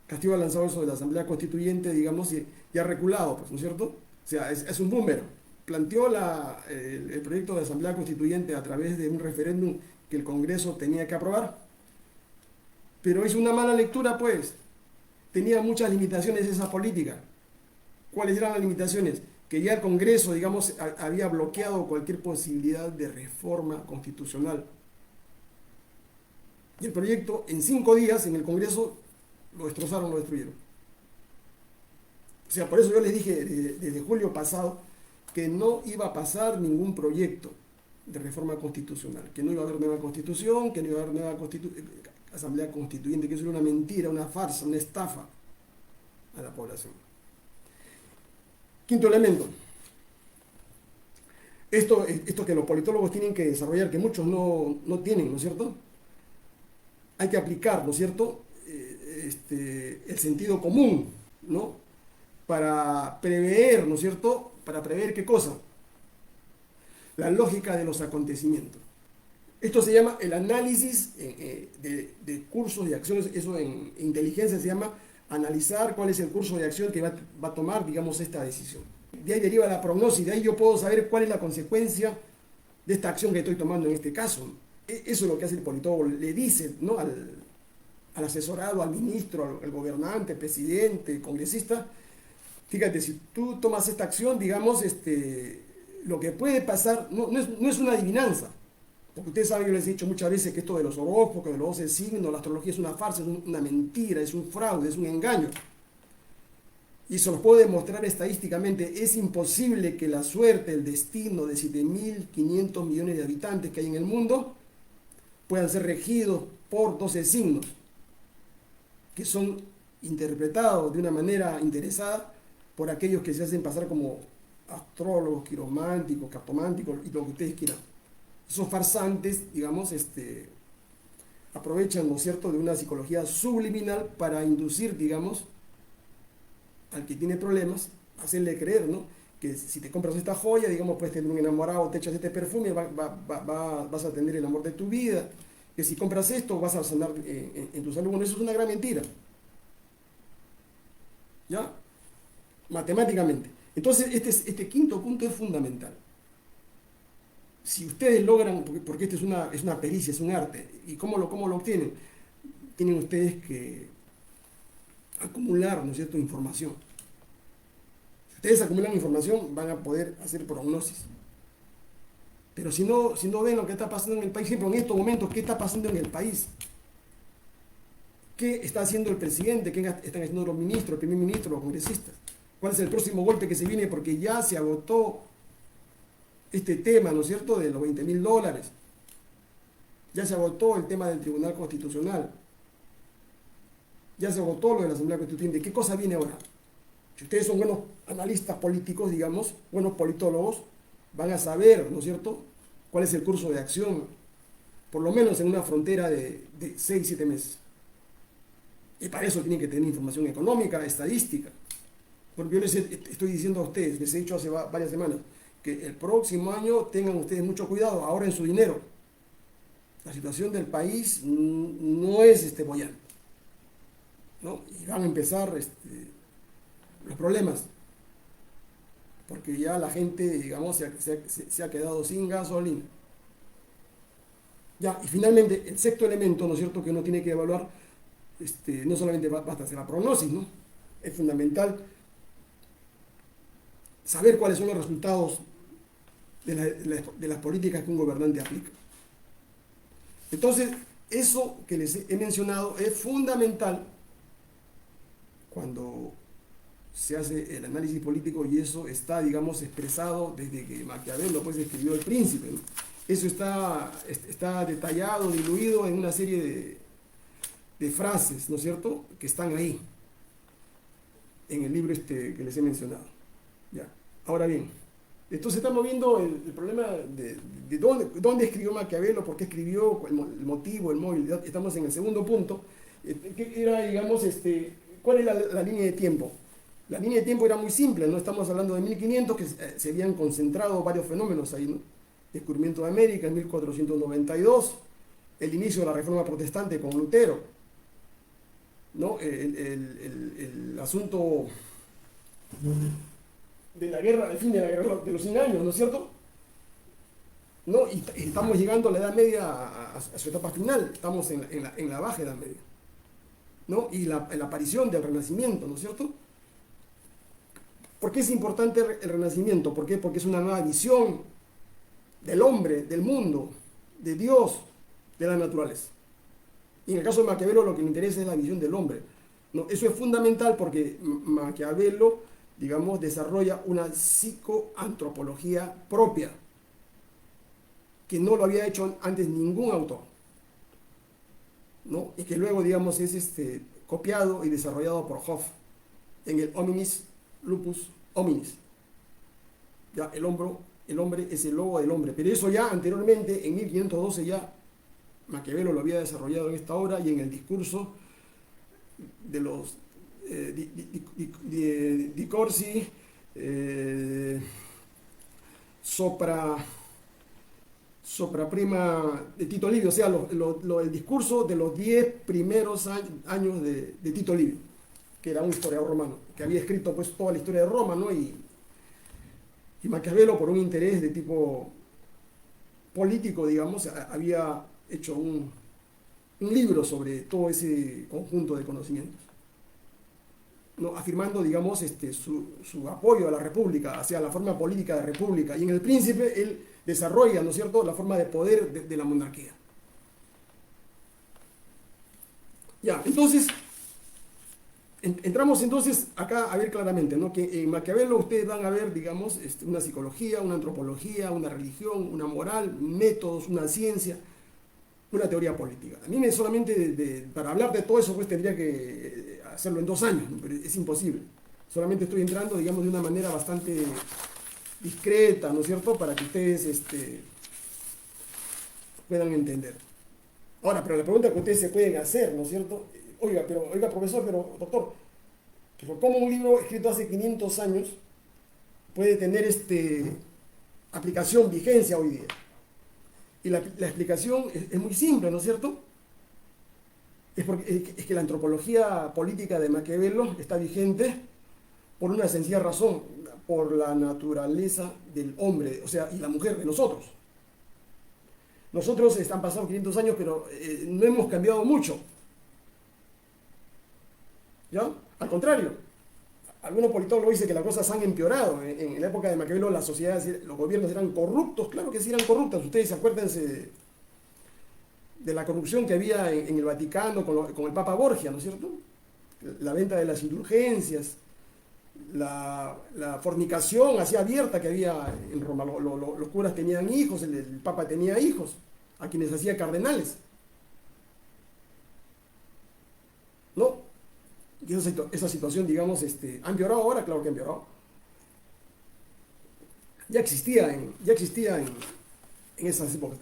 Castillo ha lanzado eso de la Asamblea Constituyente, digamos, y ha reculado, pues, ¿no es cierto? O sea, es un boomerang. Planteó el proyecto de Asamblea Constituyente a través de un referéndum que el Congreso tenía que aprobar, pero hizo una mala lectura, pues. Tenía muchas limitaciones esa política. ¿Cuáles eran las limitaciones? Que ya el Congreso, digamos, había bloqueado cualquier posibilidad de reforma constitucional. Y el proyecto, en 5 días, en el Congreso, lo destrozaron, lo destruyeron. O sea, por eso yo les dije desde julio pasado que no iba a pasar ningún proyecto de reforma constitucional, que no iba a haber nueva constitución, que no iba a haber nueva asamblea constituyente, que eso era una mentira, una farsa, una estafa a la población. Quinto elemento. Esto que los politólogos tienen que desarrollar, que muchos no tienen, ¿no es cierto? Hay que aplicar, ¿no es cierto?, el sentido común, ¿no?, para prever, ¿no es cierto?, para prever ¿qué cosa? La lógica de los acontecimientos. Esto se llama el análisis de cursos y acciones. Eso en inteligencia se llama analizar cuál es el curso de acción que va a tomar, digamos, esta decisión. De ahí deriva la prognosis, de ahí yo puedo saber cuál es la consecuencia de esta acción que estoy tomando en este caso. Eso es lo que hace el politólogo, le dice, ¿no?, al asesorado, al ministro, al gobernante, presidente, congresista: fíjate, si tú tomas esta acción, digamos, lo que puede pasar no es una adivinanza. Porque ustedes saben, yo les he dicho muchas veces que esto de los horóscopos, de los 12 signos, la astrología es una farsa, es una mentira, es un fraude, es un engaño. Y se los puedo demostrar estadísticamente. Es imposible que la suerte, el destino de 7.500 millones de habitantes que hay en el mundo puedan ser regidos por 12 signos, que son interpretados de una manera interesada por aquellos que se hacen pasar como astrólogos, quirománticos, cartománticos y lo que ustedes quieran. Esos farsantes, digamos, aprovechan, ¿no es cierto?, de una psicología subliminal para inducir, digamos, al que tiene problemas, hacerle creer, ¿no?, que si te compras esta joya, digamos, puedes tener un enamorado, te echas este perfume, vas a tener el amor de tu vida, que si compras esto vas a sanar en tu salud. Bueno, eso es una gran mentira, ¿ya? Matemáticamente. Entonces, este quinto punto es fundamental. si ustedes logran, porque esto es una pericia, es un arte, ¿y cómo lo obtienen? Tienen ustedes que acumular, ¿no es cierto?, información. Si ustedes acumulan información, van a poder hacer prognosis. Pero si no ven lo que está pasando en el país, por ejemplo, en estos momentos, ¿qué está pasando en el país? ¿Qué está haciendo el presidente? ¿Qué están haciendo los ministros, el primer ministro, los congresistas? ¿Cuál es el próximo golpe que se viene? Porque ya se agotó este tema, ¿no es cierto?, de los $20.000. Ya se agotó el tema del Tribunal Constitucional. Ya se agotó lo de la Asamblea Constituyente. ¿Qué cosa viene ahora? Si ustedes son buenos analistas políticos, digamos, buenos politólogos, van a saber, ¿no es cierto?, cuál es el curso de acción, por lo menos en una frontera de 6, 7 meses. Y para eso tienen que tener información económica, estadística. Porque yo les estoy diciendo a ustedes, les he dicho hace varias semanas, que el próximo año tengan ustedes mucho cuidado, ahorren su dinero. La situación del país no es bollante, ¿no? Y van a empezar los problemas, porque ya la gente, digamos, se ha quedado sin gasolina. Ya, y finalmente, el sexto elemento, ¿no es cierto?, que uno tiene que evaluar, no solamente basta hacer la prognosis, ¿no? Es fundamental saber cuáles son los resultados de las políticas que un gobernante aplica. Entonces, eso que les he mencionado es fundamental cuando se hace el análisis político, y eso está, digamos, expresado desde que Maquiavelo pues escribió El Príncipe, ¿no? Eso está detallado, diluido en una serie de frases, ¿no es cierto?, que están ahí, en el libro que les he mencionado. Ya. Ahora bien, entonces estamos viendo el problema de dónde escribió Maquiavelo, por qué escribió, el motivo, el móvil. Estamos en el segundo punto, que era, digamos, ¿cuál es la línea de tiempo? La línea de tiempo era muy simple, no estamos hablando de 1500, que se habían concentrado varios fenómenos ahí, ¿no? Descubrimiento de América en 1492, el inicio de la Reforma Protestante con Lutero, ¿no? El asunto de la guerra, el fin de la guerra de los 100 años, ¿no es cierto? ¿No? Y estamos llegando a la Edad Media, a su etapa final, estamos en la baja Edad Media, ¿no? Y la aparición del Renacimiento, ¿no es cierto? ¿Por qué es importante el Renacimiento? ¿Por qué? Porque es una nueva visión del hombre, del mundo, de Dios, de la naturaleza. Y en el caso de Maquiavelo lo que le interesa es la visión del hombre, ¿no? Eso es fundamental porque Maquiavelo, digamos, desarrolla una psicoantropología propia, que no lo había hecho antes ningún autor, ¿no? Y que luego, digamos, es copiado y desarrollado por Hoff en el Hominis Lupus Hominis. Ya, el hombre es el lobo del hombre, pero eso ya anteriormente, en 1512, ya Maquiavelo lo había desarrollado en esta obra y en el discurso de los di Corsi, sopra prima de Tito Livio, o sea, el discurso de los 10 primeros años de Tito Livio, que era un historiador romano, que había escrito pues toda la historia de Roma, ¿no? Y Maquiavelo, por un interés de tipo político, digamos, había hecho un libro sobre todo ese conjunto de conocimientos, ¿no? Afirmando, digamos, su apoyo a la república, hacia la forma política de república. Y en El Príncipe él desarrolla, ¿no es cierto?, la forma de poder de la monarquía. Ya, entonces, entramos entonces acá a ver claramente, ¿no?, que en Maquiavelo ustedes van a ver, digamos, una psicología, una antropología, una religión, una moral, métodos, una ciencia, una teoría política. A mí solamente para hablar de todo eso pues tendría que hacerlo en 2 años, ¿no? Pero es imposible. Solamente estoy entrando, digamos, de una manera bastante discreta, ¿no es cierto?, para que ustedes puedan entender. Ahora, pero la pregunta que ustedes se pueden hacer, ¿no es cierto? Oiga, profesor, pero doctor, pero ¿cómo un libro escrito hace 500 años puede tener aplicación, vigencia hoy día? Y la explicación es muy simple, ¿no es cierto? Es que la antropología política de Maquiavelo está vigente por una sencilla razón, por la naturaleza del hombre, o sea, y la mujer de nosotros. nosotros han pasado 500 años, pero no hemos cambiado mucho. ¿Ya? Al contrario, algunos politólogos dicen que las cosas han empeorado. En la época de Maquiavelo las sociedades, los gobiernos eran corruptos, claro que sí eran corruptos. Ustedes acuérdense de la corrupción que había en el Vaticano con el Papa Borgia, ¿no es cierto? La venta de las indulgencias, la fornicación así abierta que había en Roma. Los curas tenían hijos, el Papa tenía hijos, a quienes hacía cardenales. ¿No? Y esa situación, digamos, ¿ha empeorado ahora? Claro que ha empeorado. Ya existía en esas épocas.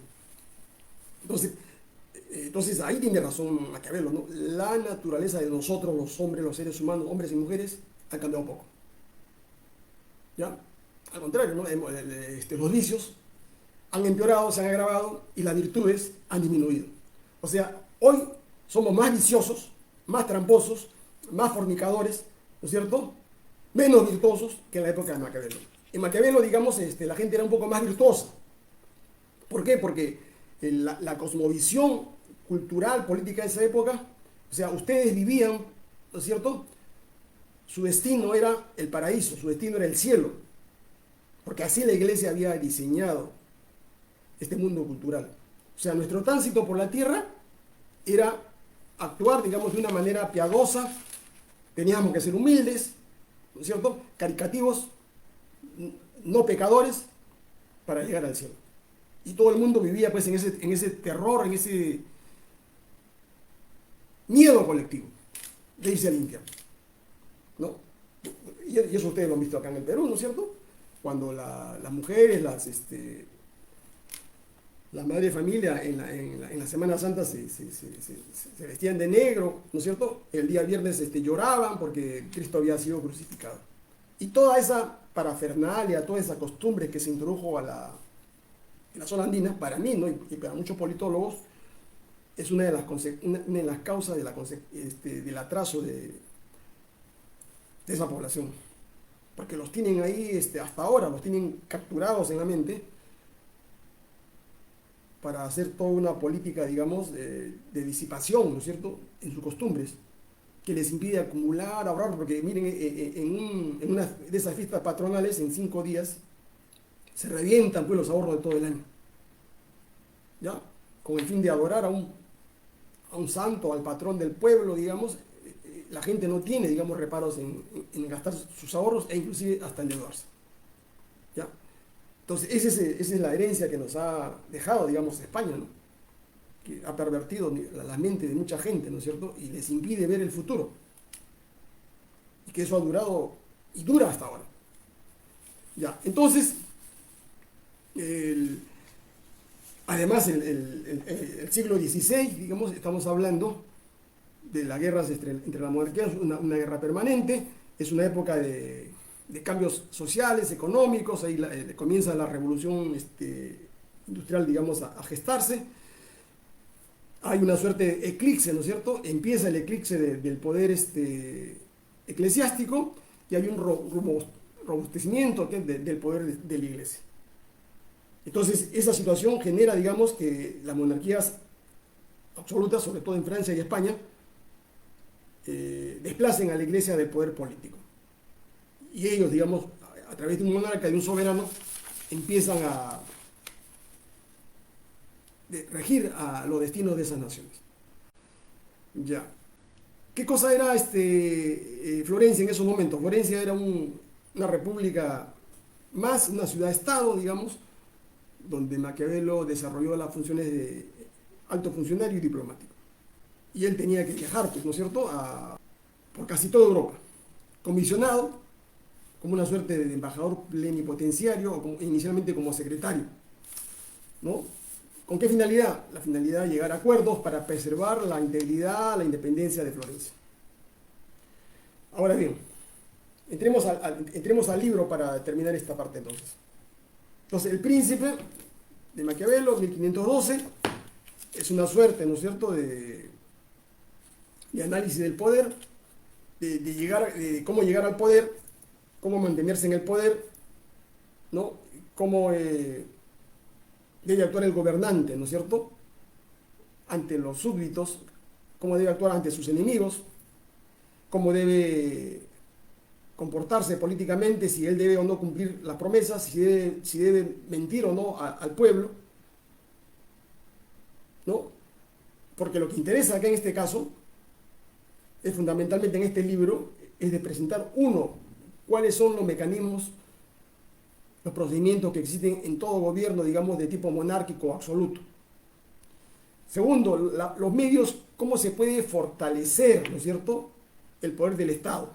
Entonces ahí tiene razón Maquiavelo, ¿no? La naturaleza de nosotros, los hombres, los seres humanos, hombres y mujeres, ha cambiado poco. ¿Ya? Al contrario, ¿no? Los vicios han empeorado, se han agravado y las virtudes han disminuido. O sea, hoy somos más viciosos, más tramposos, más fornicadores, ¿no es cierto? Menos virtuosos que en la época de Maquiavelo. En Maquiavelo, digamos, la gente era un poco más virtuosa. ¿Por qué? Porque la cosmovisión cultural, política de esa época, o sea, ustedes vivían, ¿no es cierto? Su destino era el paraíso, su destino era el cielo, porque así la iglesia había diseñado este mundo cultural. O sea, nuestro tránsito por la tierra era actuar, digamos, de una manera piadosa, teníamos que ser humildes, ¿no es cierto? Caricativos, no pecadores, para llegar al cielo. Y todo el mundo vivía pues en ese terror, en ese miedo colectivo de irse al infierno, ¿no? Y eso ustedes lo han visto acá en el Perú, ¿no es cierto? Cuando las mujeres, las madres de familia en la Semana Santa se vestían de negro, ¿no es cierto? El día viernes lloraban porque Cristo había sido crucificado. Y toda esa parafernalia, toda esa costumbre que se introdujo en la zona andina, para mí, ¿no? y para muchos politólogos, es una de las causas del atraso de esa población. Porque los tienen ahí, hasta ahora, los tienen capturados en la mente para hacer toda una política, digamos, de disipación, ¿no es cierto?, en sus costumbres, que les impide acumular, ahorrar, porque miren, en una de esas fiestas patronales, en 5 días, se revientan pues los ahorros de todo el año, ¿ya? Con el fin de adorar a un santo, al patrón del pueblo, digamos. La gente no tiene, digamos, reparos en gastar sus ahorros e inclusive hasta endeudarse, ¿ya? Entonces, esa es la herencia que nos ha dejado, digamos, España, ¿no? Que ha pervertido la mente de mucha gente, ¿no es cierto? Y les impide ver el futuro. Y que eso ha durado y dura hasta ahora. Ya, entonces, además, el siglo XVI, digamos, estamos hablando de las guerras entre las monarquías, una guerra permanente, es una época de cambios sociales, económicos, ahí comienza la revolución industrial, digamos, a gestarse. Hay una suerte de eclipse, ¿no es cierto? Empieza el eclipse del poder eclesiástico y hay un robustecimiento del poder de la iglesia. Entonces, esa situación genera, digamos, que las monarquías absolutas, sobre todo en Francia y España, desplacen a la iglesia del poder político. Y ellos, digamos, a través de un monarca, de un soberano, empiezan a regir a los destinos de esas naciones. Ya. ¿Qué cosa era Florencia en esos momentos? Florencia era una república más, una ciudad-estado, digamos, donde Maquiavelo desarrolló las funciones de alto funcionario y diplomático. Y él tenía que viajar, pues, ¿no es cierto?, por casi toda Europa, comisionado como una suerte de embajador plenipotenciario o inicialmente como secretario, ¿no? ¿Con qué finalidad? La finalidad de llegar a acuerdos para preservar la integridad, la independencia de Florencia. Ahora bien, entremos al libro para terminar esta parte entonces. Entonces, El Príncipe de Maquiavelo, 1512, es una suerte, ¿no es cierto?, de análisis del poder, de cómo llegar al poder, cómo mantenerse en el poder, ¿no? Cómo debe actuar el gobernante, ¿no es cierto?, ante los súbditos, cómo debe actuar ante sus enemigos, cómo debe comportarse políticamente, si él debe o no cumplir las promesas, si debe mentir o no al pueblo, ¿no? Porque lo que interesa acá en este caso es fundamentalmente en este libro, es de presentar, uno, cuáles son los mecanismos, los procedimientos que existen en todo gobierno, digamos, de tipo monárquico absoluto. Segundo, los medios, cómo se puede fortalecer, ¿no es cierto?, el poder del Estado.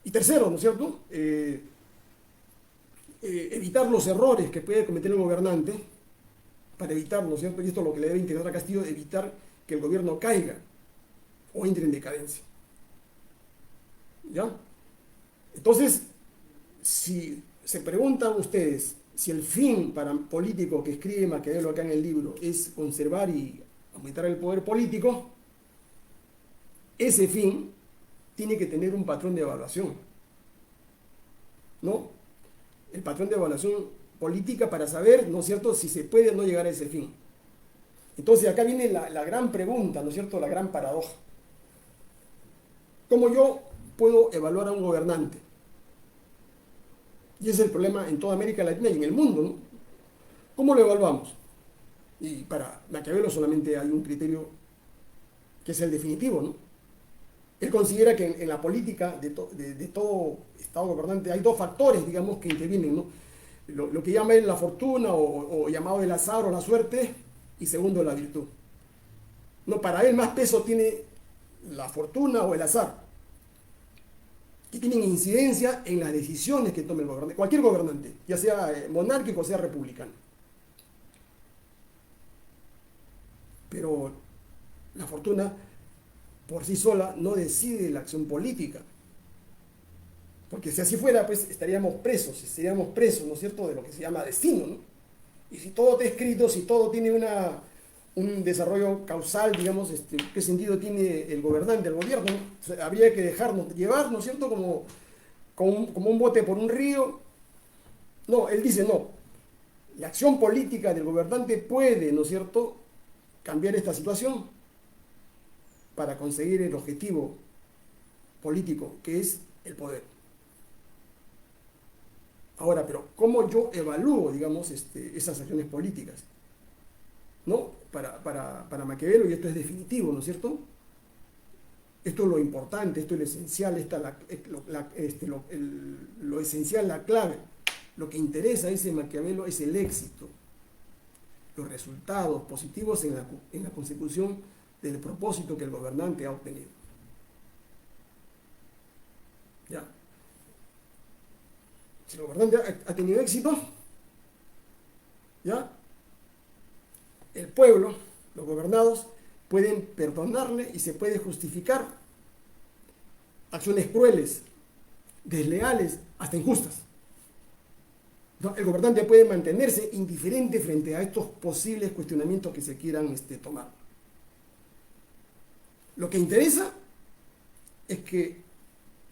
Y tercero, ¿no es cierto?, evitar los errores que puede cometer el gobernante, para evitar, ¿no es cierto?, y esto es lo que le debe interesar a Castillo, evitar que el gobierno caiga o entre en decadencia. ¿Ya? Entonces, si se preguntan ustedes si el fin político que escribe Maquiavelo acá en el libro es conservar y aumentar el poder político, ese fin tiene que tener un patrón de evaluación, ¿no? El patrón de evaluación política para saber, ¿no es cierto?, si se puede o no llegar a ese fin. Entonces acá viene la gran pregunta, ¿no es cierto?, la gran paradoja. ¿Cómo yo puedo evaluar a un gobernante? Y ese es el problema en toda América Latina y en el mundo, ¿no? ¿Cómo lo evaluamos? Y para Maquiavelo solamente hay un criterio que es el definitivo, ¿no? Él considera que en la política de todo Estado gobernante hay dos factores, digamos, que intervienen, ¿no? Lo que llama él la fortuna o llamado el azar o la suerte, y segundo, la virtud. No, para él más peso tiene la fortuna o el azar, que tienen incidencia en las decisiones que tome el gobernante, cualquier gobernante, ya sea monárquico o sea republicano. Pero la fortuna por sí sola no decide la acción política. Porque si así fuera, pues estaríamos presos, ¿no es cierto?, de lo que se llama destino, ¿no? Y si todo está escrito, si todo tiene un desarrollo causal, digamos, ¿qué sentido tiene el gobernante, el gobierno? O sea, habría que dejarnos llevar, ¿no es cierto?, como un bote por un río. No, él dice no. La acción política del gobernante puede, ¿no es cierto?, cambiar esta situación para conseguir el objetivo político, que es el poder. Ahora, pero ¿cómo yo evalúo, digamos, esas acciones políticas? ¿No? Para Maquiavelo, y esto es definitivo, ¿no es cierto?, esto es lo importante, esto es lo esencial, lo esencial, la clave. Lo que interesa a ese Maquiavelo es el éxito, los resultados positivos en la consecución del propósito que el gobernante ha obtenido. ¿Ya? Si el gobernante ha tenido éxito, ¿ya?, el pueblo, los gobernados, pueden perdonarle y se puede justificar acciones crueles, desleales, hasta injustas. ¿No? El gobernante puede mantenerse indiferente frente a estos posibles cuestionamientos que se quieran tomar. Lo que interesa es que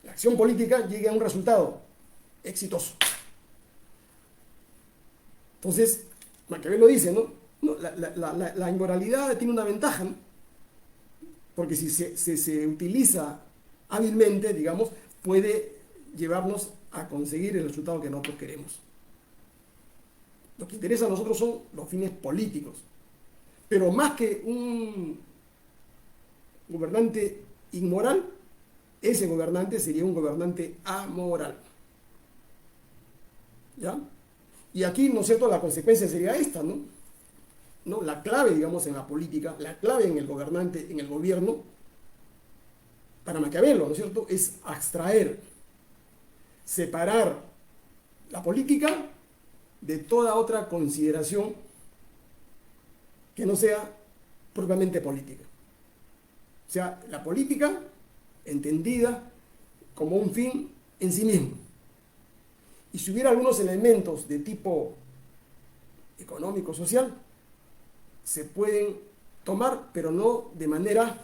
la acción política llegue a un resultado exitoso. Entonces, Maquiavelo dice, ¿no? No, la inmoralidad tiene una ventaja, ¿no? Porque si se utiliza hábilmente, digamos, puede llevarnos a conseguir el resultado que nosotros queremos. Lo que interesa a nosotros son los fines políticos. Pero más que un gobernante inmoral, ese gobernante sería un gobernante amoral. ¿Ya? Y aquí, ¿no es cierto?, la consecuencia sería esta, ¿no? ¿No? La clave, digamos, en la política, la clave en el gobernante, en el gobierno, para Maquiavelo, ¿no es cierto?, es abstraer, separar la política de toda otra consideración que no sea propiamente política. O sea, la política entendida como un fin en sí mismo. Y si hubiera algunos elementos de tipo económico, social, se pueden tomar, pero no de manera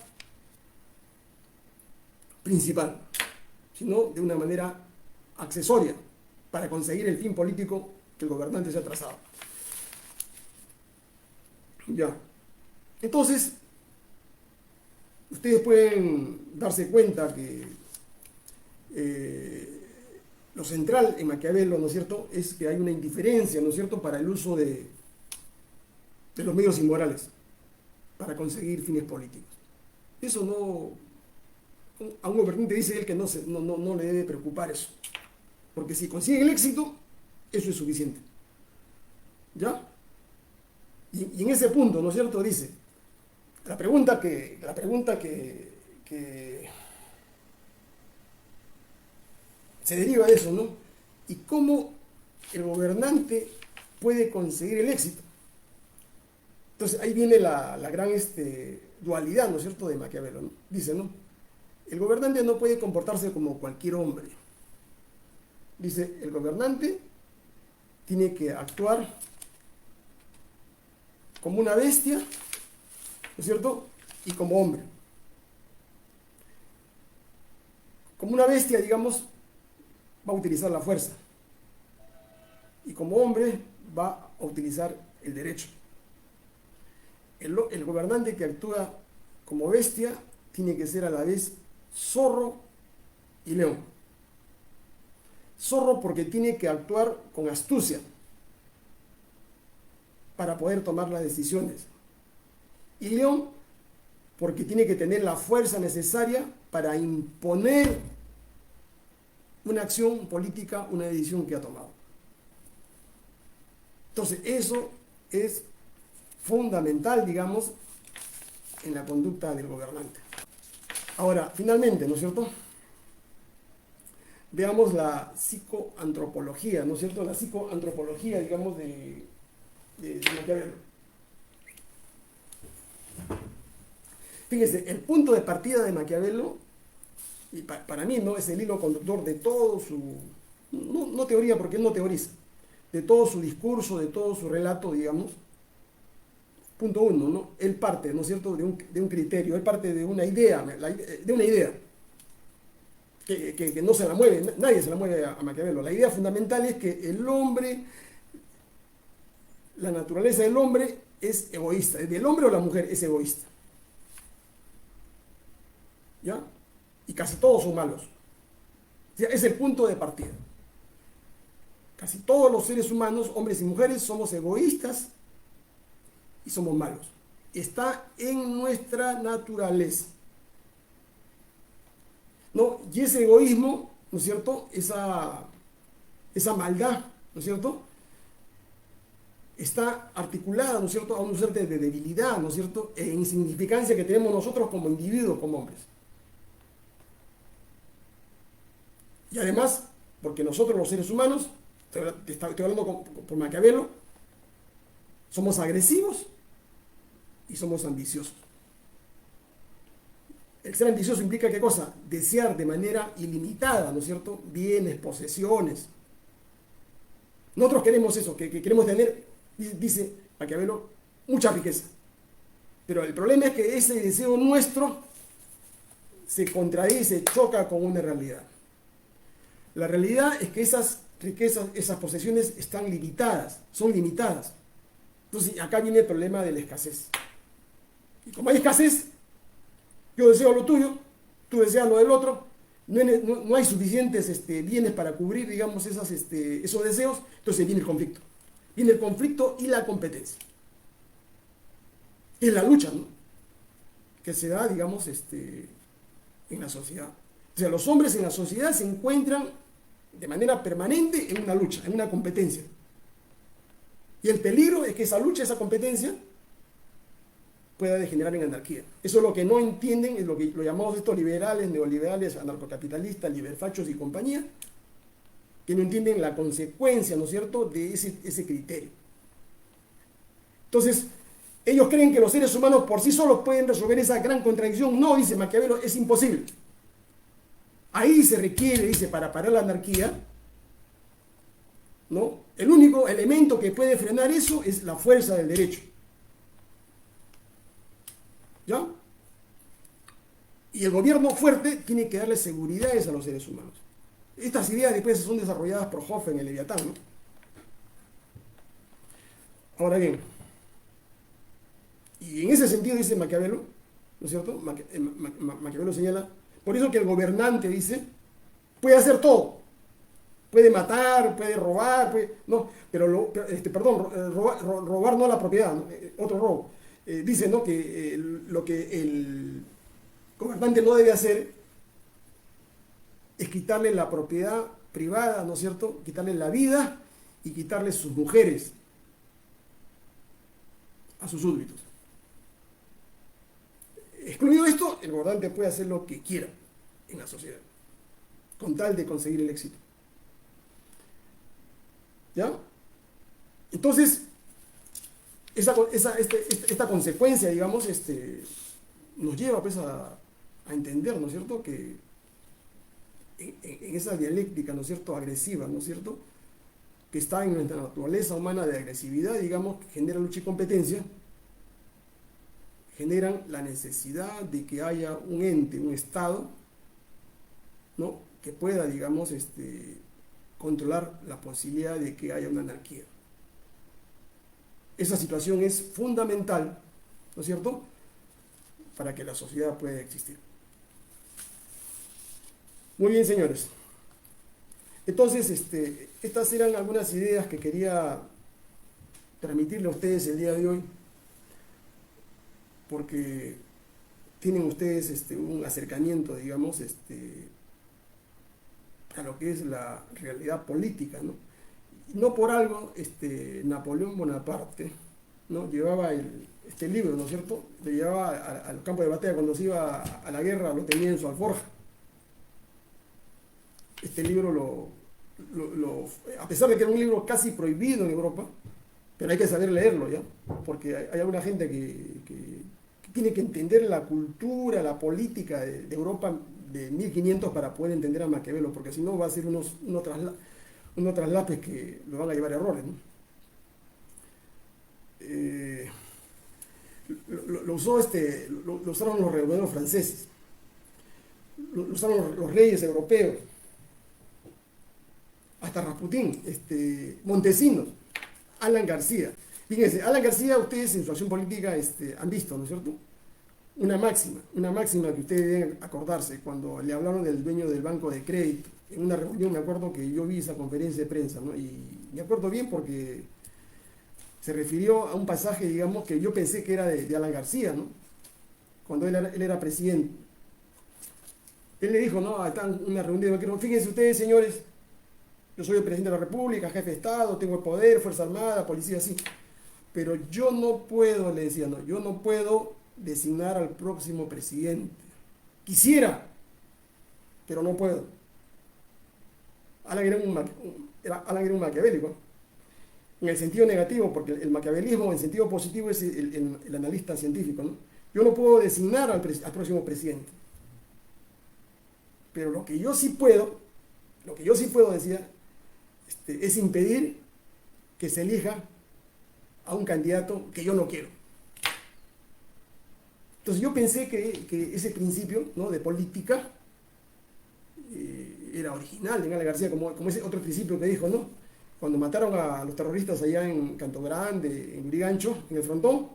principal, sino de una manera accesoria para conseguir el fin político que el gobernante se ha trazado. Ya. Entonces, ustedes pueden darse cuenta que lo central en Maquiavelo, ¿no es cierto?, es que hay una indiferencia, ¿no es cierto?, para el uso de los medios inmorales para conseguir fines políticos. Eso no, a un gobernante dice él que no le debe preocupar eso, porque si consigue el éxito, eso es suficiente. ¿Ya? Y en ese punto, ¿no es cierto?, dice, la pregunta que se deriva de eso, ¿no? ¿Y cómo el gobernante puede conseguir el éxito? Entonces ahí viene la gran dualidad, ¿no es cierto?, de Maquiavelo, ¿no? Dice, ¿no? El gobernante no puede comportarse como cualquier hombre. Dice, el gobernante tiene que actuar como una bestia, ¿no es cierto?, y como hombre. Como una bestia, digamos, va a utilizar la fuerza. Y como hombre va a utilizar el derecho. El gobernante que actúa como bestia tiene que ser a la vez zorro y león. Zorro porque tiene que actuar con astucia para poder tomar las decisiones. Y león porque tiene que tener la fuerza necesaria para imponer una acción política, una decisión que ha tomado. Entonces, eso es fundamental, digamos, en la conducta del gobernante. Ahora, finalmente, ¿no es cierto?, veamos la psicoantropología, ¿no es cierto?, la psicoantropología, digamos, de Maquiavelo. Fíjense, el punto de partida de Maquiavelo, y para mí, ¿no?, es el hilo conductor de todo su, no teoría, porque él no teoriza, de todo su discurso, de todo su relato, digamos. Punto uno, ¿no? Él parte, ¿no es cierto?, de un criterio, él parte de una idea, que no se la mueve, nadie se la mueve a Maquiavelo. La idea fundamental es que el hombre, la naturaleza del hombre es egoísta, del hombre o la mujer es egoísta. ¿Ya? Y casi todos son malos. O sea, es el punto de partida. Casi todos los seres humanos, hombres y mujeres, somos egoístas y somos malos. Está en nuestra naturaleza, ¿no? Y ese egoísmo, ¿no es cierto?, esa maldad, ¿no es cierto?, está articulada, ¿no es cierto?, a un ser de debilidad, ¿no es cierto?, e insignificancia que tenemos nosotros como individuos, como hombres. Y además, porque nosotros los seres humanos, estoy hablando por Maquiavelo, somos agresivos y somos ambiciosos. El ser ambicioso implica ¿qué cosa? Desear de manera ilimitada, ¿no es cierto?, bienes, posesiones. Nosotros queremos eso, que queremos tener, dice Maquiavelo, mucha riqueza. Pero el problema es que ese deseo nuestro se contradice, choca con una realidad. La realidad es que esas riquezas, esas posesiones están limitadas, son limitadas. Entonces acá viene el problema de la escasez. Y como hay escasez, yo deseo lo tuyo, tú deseas lo del otro, no hay suficientes bienes para cubrir, digamos, esos deseos, entonces viene el conflicto. Viene el conflicto y la competencia. Es la lucha, ¿no?, que se da, digamos, en la sociedad. O sea, los hombres en la sociedad se encuentran de manera permanente en una lucha, en una competencia. Y el peligro es que esa lucha, esa competencia, pueda degenerar en anarquía. Eso es lo que no entienden, es lo que lo llamamos estos liberales, neoliberales, anarcocapitalistas, liberfachos y compañía, que no entienden la consecuencia, ¿no es cierto?, de ese criterio. Entonces, ellos creen que los seres humanos por sí solos pueden resolver esa gran contradicción. No, dice Maquiavelo, es imposible. Ahí se requiere, dice, para parar la anarquía, ¿no?, el único elemento que puede frenar eso es la fuerza del derecho. ¿Ya? Y el gobierno fuerte tiene que darle seguridades a los seres humanos. Estas ideas después son desarrolladas por Hoffman en el Leviatán, ¿no? Ahora bien, y en ese sentido dice Maquiavelo, ¿no es cierto? Maquiavelo señala, por eso que el gobernante dice, puede hacer todo, puede matar, puede robar, no, pero, perdón, robar no la propiedad, ¿no? Otro robo. Dice, ¿no? Que lo que el gobernante no debe hacer es quitarle la propiedad privada, ¿no es cierto? Quitarle la vida y quitarle sus mujeres a sus súbditos. Excluido esto, el gobernante puede hacer lo que quiera en la sociedad, con tal de conseguir el éxito. ¿Ya? Entonces, esta consecuencia, digamos, nos lleva pues a entender, ¿no es cierto?, que en esa dialéctica, ¿no es cierto?, agresiva, ¿no es cierto?, que está en nuestra naturaleza humana de agresividad, digamos, que genera lucha y competencia, generan la necesidad de que haya un ente, un Estado, ¿no?, que pueda, digamos, controlar la posibilidad de que haya una anarquía. Esa situación es fundamental, ¿no es cierto?, para que la sociedad pueda existir. Muy bien, señores. Entonces, estas eran algunas ideas que quería transmitirle a ustedes el día de hoy, porque tienen ustedes un acercamiento, digamos, a lo que es la realidad política, ¿no? No por algo, Napoleón Bonaparte, ¿no?, llevaba este libro, ¿no es cierto?, lo llevaba al campo de batalla cuando se iba a la guerra, lo tenía en su alforja. Este libro a pesar de que era un libro casi prohibido en Europa, pero hay que saber leerlo, ¿ya? Porque hay alguna gente que tiene que entender la cultura, la política de Europa de 1500 para poder entender a Maquiavelo, porque si no va a ser unos traslapes que lo van a llevar a errores, ¿no? Lo usaron los revolucionarios franceses, lo usaron los reyes europeos, hasta Rasputín, Montesinos, Alan García. Fíjense, Alan García, ustedes en su acción política han visto, ¿no es cierto?, una máxima que ustedes deben acordarse cuando le hablaron del dueño del banco de crédito. En una reunión me acuerdo que yo vi esa conferencia de prensa, ¿no? Y me acuerdo bien porque se refirió a un pasaje, digamos, que yo pensé que era de Alan García, ¿no?, cuando él era presidente. Él le dijo, ¿no?, está en una reunión de, fíjense ustedes, señores, yo soy el presidente de la República, jefe de Estado, tengo el poder, Fuerza Armada, policía, así. Pero yo no puedo, le decía, no, yo no puedo designar al próximo presidente. Quisiera, pero no puedo. Alan era un maquiavélico, en el sentido negativo, porque el maquiavelismo en sentido positivo es el analista científico, ¿no? Yo no puedo designar al próximo presidente. Pero lo que yo sí puedo, decía, es impedir que se elija a un candidato que yo no quiero. Entonces yo pensé que ese principio, ¿no?, de política era original en Alan García, como ese otro principio que dijo, ¿no? Cuando mataron a los terroristas allá en Canto Grande, en Lurigancho, en el Frontón,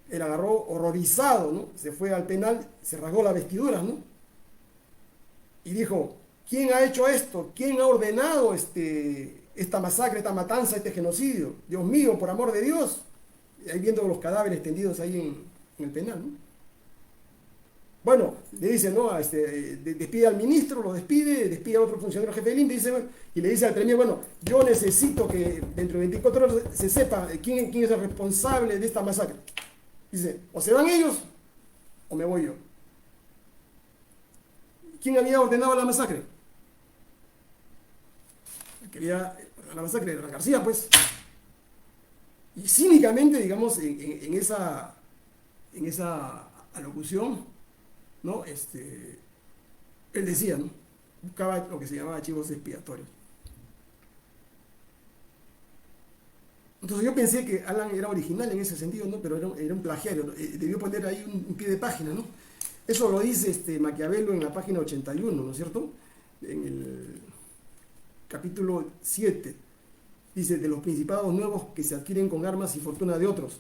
él agarró horrorizado, ¿no?, se fue al penal, se rasgó las vestiduras, ¿no?, y dijo, ¿quién ha hecho esto? ¿Quién ha ordenado esta masacre, esta matanza, este genocidio? Dios mío, por amor de Dios. Y ahí viendo los cadáveres tendidos ahí en el penal, ¿no? Bueno, le dice, ¿no?, despide al ministro, lo despide al otro funcionario jefe del INPE, y le dice al premier, bueno, yo necesito que dentro de 24 horas se sepa quién es el responsable de esta masacre. Dice, o se van ellos o me voy yo. ¿Quién había ordenado la masacre? La masacre de Alan García, pues. Y cínicamente, digamos, en esa alocución, ¿no?, él decía, ¿no?, buscaba lo que se llamaba chivos expiatorios. Entonces yo pensé que Alan era original en ese sentido, ¿no?, pero era un plagiario, ¿no? Debió poner ahí un pie de página, ¿no? Eso lo dice Maquiavelo en la página 81, ¿no es cierto?, en el capítulo 7, dice, de los principados nuevos que se adquieren con armas y fortuna de otros,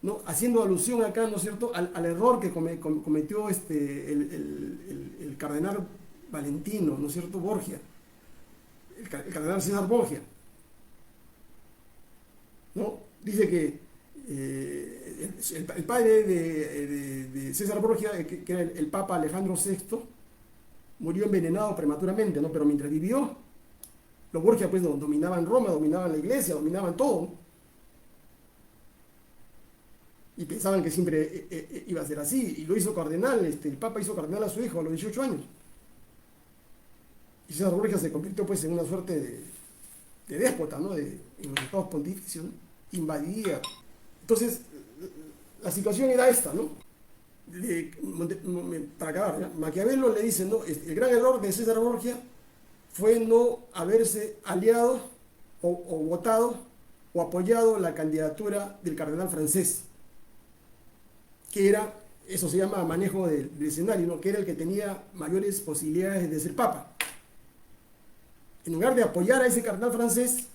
¿no? Haciendo alusión acá, ¿no es cierto?, al error que cometió el cardenal Valentino, ¿no es cierto?, Borgia, el cardenal César Borgia, ¿no? Dice que el padre de César Borgia, que era el Papa Alejandro VI, murió envenenado prematuramente, ¿no? Pero mientras vivió, los Borgia pues dominaban Roma, dominaban la iglesia, dominaban todo, ¿no? Y pensaban que siempre iba a ser así, y lo hizo cardenal, el Papa hizo cardenal a su hijo a los 18 años. Y César Borgia se convirtió pues en una suerte de déspota, ¿no? En los estados pontificios, ¿no? Invadía. Entonces, la situación era esta, ¿no? Para acabar, ¿ya? Maquiavelo le dice, ¿no? El gran error de César Borgia fue no haberse aliado o votado o apoyado la candidatura del cardenal francés, que era, eso se llama manejo del escenario, ¿no? Que era el que tenía mayores posibilidades de ser papa. En lugar de apoyar a ese cardenal francés,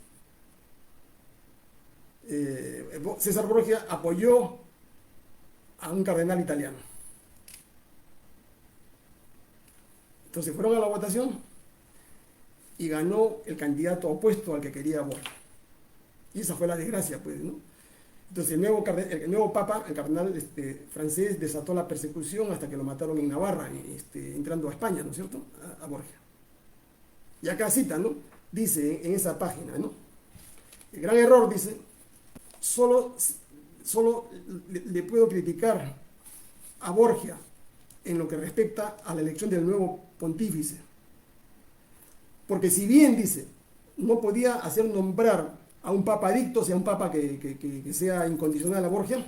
César Borgia apoyó a un cardenal italiano. Entonces fueron a la votación y ganó el candidato opuesto al que quería Borgia. Y esa fue la desgracia, pues, ¿no? Entonces el nuevo papa, el cardenal francés, desató la persecución hasta que lo mataron en Navarra, entrando a España, ¿no es cierto?, a Borgia. Y acá cita, ¿no? Dice en esa página, ¿no? El gran error, dice, solo le puedo criticar a Borgia en lo que respecta a la elección del nuevo pontífice. Porque si bien, dice, no podía hacer nombrar a un papa adicto, o sea, un papa que sea incondicional a Borgia,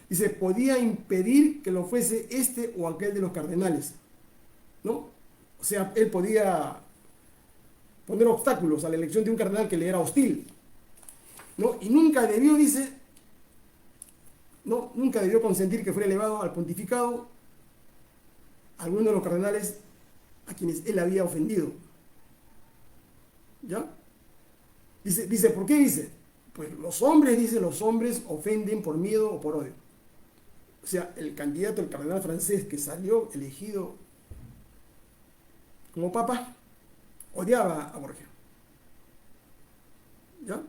dice, podía impedir que lo fuese este o aquel de los cardenales, ¿no? O sea, él podía poner obstáculos a la elección de un cardenal que le era hostil, ¿no? Y nunca debió, dice, ¿no? Nunca debió consentir que fuera elevado al pontificado alguno de los cardenales a quienes él había ofendido. ¿Ya? Dice, ¿por qué dice? Pues los hombres ofenden por miedo o por odio. O sea, el candidato, el cardenal francés que salió elegido como papa, odiaba a Borgia. ¿Ya?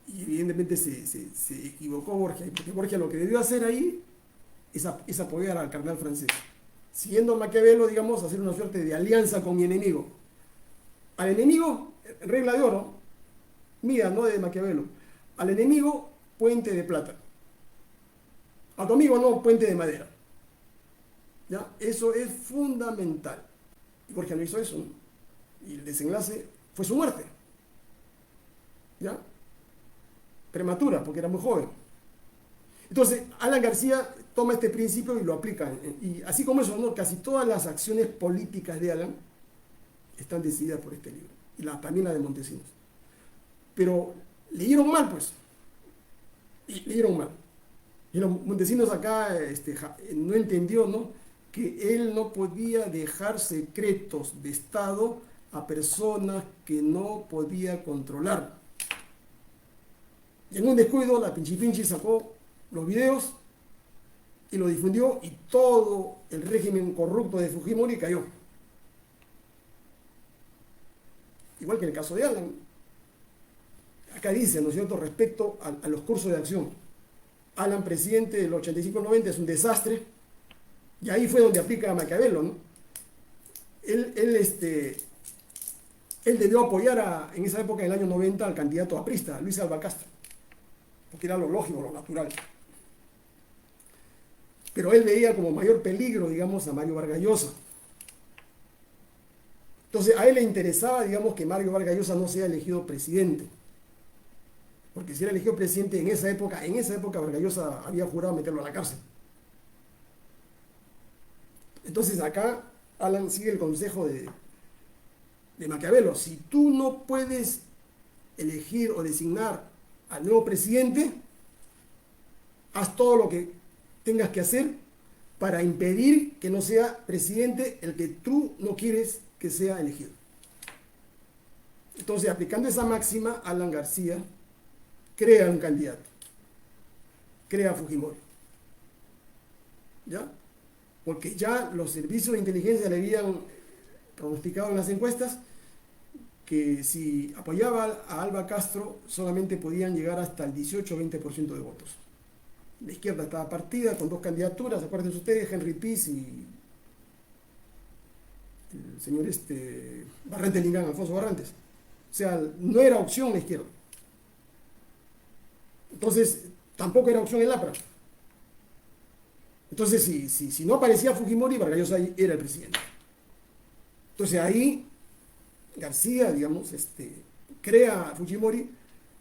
Y evidentemente se equivocó Borgia, porque Borgia lo que debió hacer ahí es apoyar al cardenal francés. Siguiendo Maquiavelo, digamos, hacer una suerte de alianza con mi enemigo. Al enemigo, regla de oro, mía, no de Maquiavelo. Al enemigo, puente de plata. A tu amigo no, puente de madera. ¿Ya? Eso es fundamental. Y Borgia no hizo eso, ¿no? Y el desenlace fue su muerte. ¿Ya? Prematura, porque era muy joven. Entonces, Alan García toma este principio y lo aplica. Y así como eso, ¿no? Casi todas las acciones políticas de Alan están decididas por este libro. Y también la de Montesinos. Pero leyeron mal, pues. Y leyeron mal. Y Montesinos acá no entendió, ¿no?, que él no podía dejar secretos de Estado a personas que no podía controlar. Y en un descuido, la Pinchi Pinchi sacó los videos y lo difundió, y todo el régimen corrupto de Fujimori cayó. Igual que en el caso de Alan. Acá dice, ¿no es cierto?, respecto a los cursos de acción. Alan, presidente del 85-90, es un desastre. Y ahí fue donde aplica a Maquiavelo, ¿no? Él debió apoyar en esa época, en el año 90, al candidato aprista, Luis Alva Castro, porque era lo lógico, lo natural. Pero él veía como mayor peligro, digamos, a Mario Vargas Llosa. Entonces, a él le interesaba, digamos, que Mario Vargas Llosa no sea elegido presidente. Porque si era elegido presidente en esa época Vargas Llosa había jurado meterlo a la cárcel. Entonces acá Alan sigue el consejo de Maquiavelo. Si tú no puedes elegir o designar al nuevo presidente, haz todo lo que tengas que hacer para impedir que no sea presidente el que tú no quieres que sea elegido. Entonces, aplicando esa máxima, Alan García crea un candidato, crea a Fujimori. ¿Ya? Porque ya los servicios de inteligencia le habían pronosticado en las encuestas que si apoyaba a Alba Castro solamente podían llegar hasta el 18-20% de votos. La izquierda estaba partida con dos candidaturas, acuérdense ustedes, Henry Piz y el señor Barrantes Lingán, Alfonso Barrantes. O sea, no era opción la izquierda. Entonces, tampoco era opción el APRA. Entonces, si no aparecía Fujimori, Vargas Llosa era el presidente. Entonces ahí García, digamos, crea a Fujimori,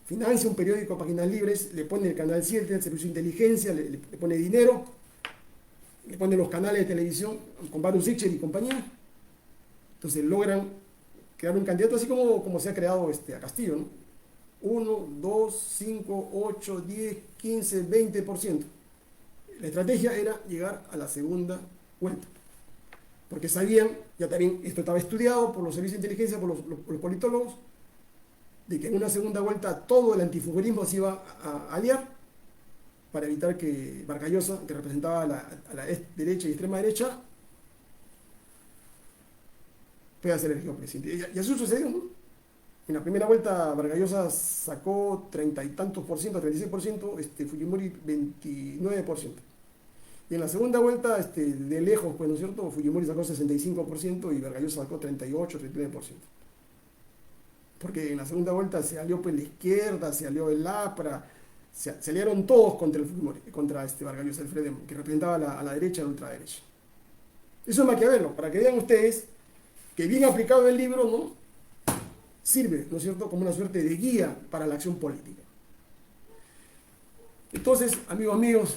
financia un periódico a páginas libres, le pone el canal 7, el servicio de inteligencia, le pone dinero, le pone los canales de televisión con Baru Sichel y compañía. Entonces logran crear un candidato así como se ha creado a Castillo, ¿no? 1, 2, 5, 8, 10, 15, 20%. La estrategia era llegar a la segunda vuelta. Porque sabían, ya también esto estaba estudiado por los servicios de inteligencia, por los politólogos, de que en una segunda vuelta todo el antifujorismo se iba a aliar para evitar que Vargas Llosa, que representaba a la derecha y extrema derecha, pueda ser elegido presidente. Y eso sucedió, ¿no? En la primera vuelta Vargas Llosa sacó 30 y tantos por ciento, 36%, Fujimori 29%. Y en la segunda vuelta, de lejos, pues, ¿no es cierto? Fujimori sacó 65% y Vargas Llosa sacó 38, 39%. Porque en la segunda vuelta se alió pues la izquierda, se alió el APRA, se aliaron todos contra el Fujimori, contra Vargas Llosa, el Fredem, que representaba a la derecha y a la ultraderecha. Eso es Maquiavelo, para que vean ustedes que bien aplicado en el libro, ¿no? Sirve, ¿no es cierto?, como una suerte de guía para la acción política. Entonces, amigos míos,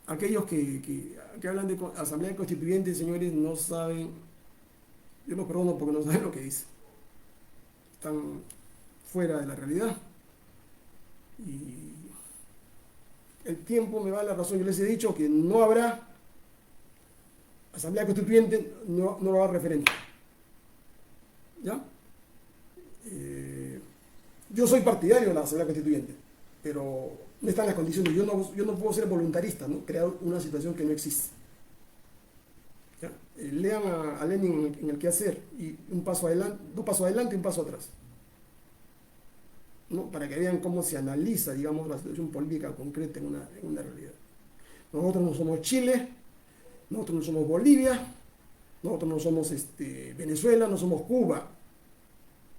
aquellos que hablan de asamblea constituyente, señores, no saben, yo los perdono porque no saben lo que dicen. Están fuera de la realidad. Y el tiempo me va a la razón. Yo les he dicho que no habrá asamblea constituyente, no habrá referéndum. ¿Ya? Yo soy partidario de la asamblea constituyente, pero no están las condiciones. Yo no puedo ser voluntarista, ¿no? Crear una situación que no existe. ¿Ya? Lean a Lenin en el quehacer y un paso adelante, dos pasos adelante y un paso atrás, ¿no? Para que vean cómo se analiza, digamos, la situación política concreta en una realidad. Nosotros no somos Chile, nosotros no somos Bolivia, nosotros no somos Venezuela, no somos Cuba.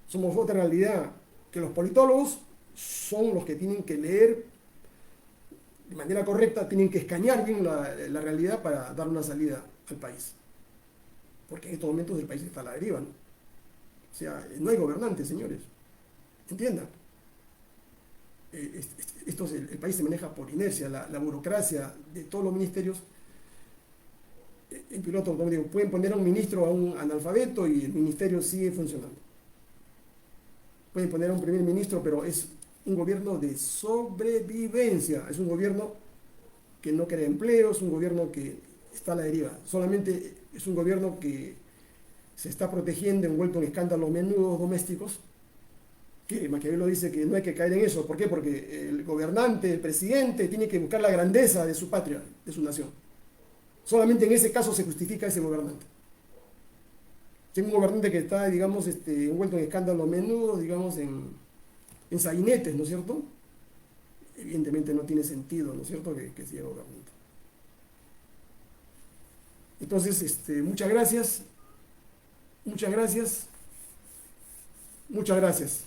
Somos otra realidad, que los politólogos son los que tienen que leer de manera correcta, tienen que escanear bien la realidad para dar una salida al país. Porque en estos momentos el país está a la deriva, ¿no? O sea, no hay gobernantes, señores. ¿Entiendan? El país se maneja por inercia, la burocracia de todos los ministerios. En piloto, como digo, pueden poner a un ministro a un analfabeto y el ministerio sigue funcionando. Pueden poner a un primer ministro, pero es un gobierno de sobrevivencia. Es un gobierno que no crea empleo, es un gobierno que está a la deriva. Solamente es un gobierno que se está protegiendo, envuelto en escándalos menudos domésticos, que Maquiavelo dice que no hay que caer en eso. ¿Por qué? Porque el gobernante, el presidente, tiene que buscar la grandeza de su patria, de su nación. Solamente en ese caso se justifica ese gobernante. Tengo un gobernante que está, digamos, envuelto en escándalos menudos, digamos, en sainetes, ¿no es cierto? Evidentemente no tiene sentido, ¿no es cierto?, que siga gobernando. Entonces, muchas gracias, muchas gracias, muchas gracias.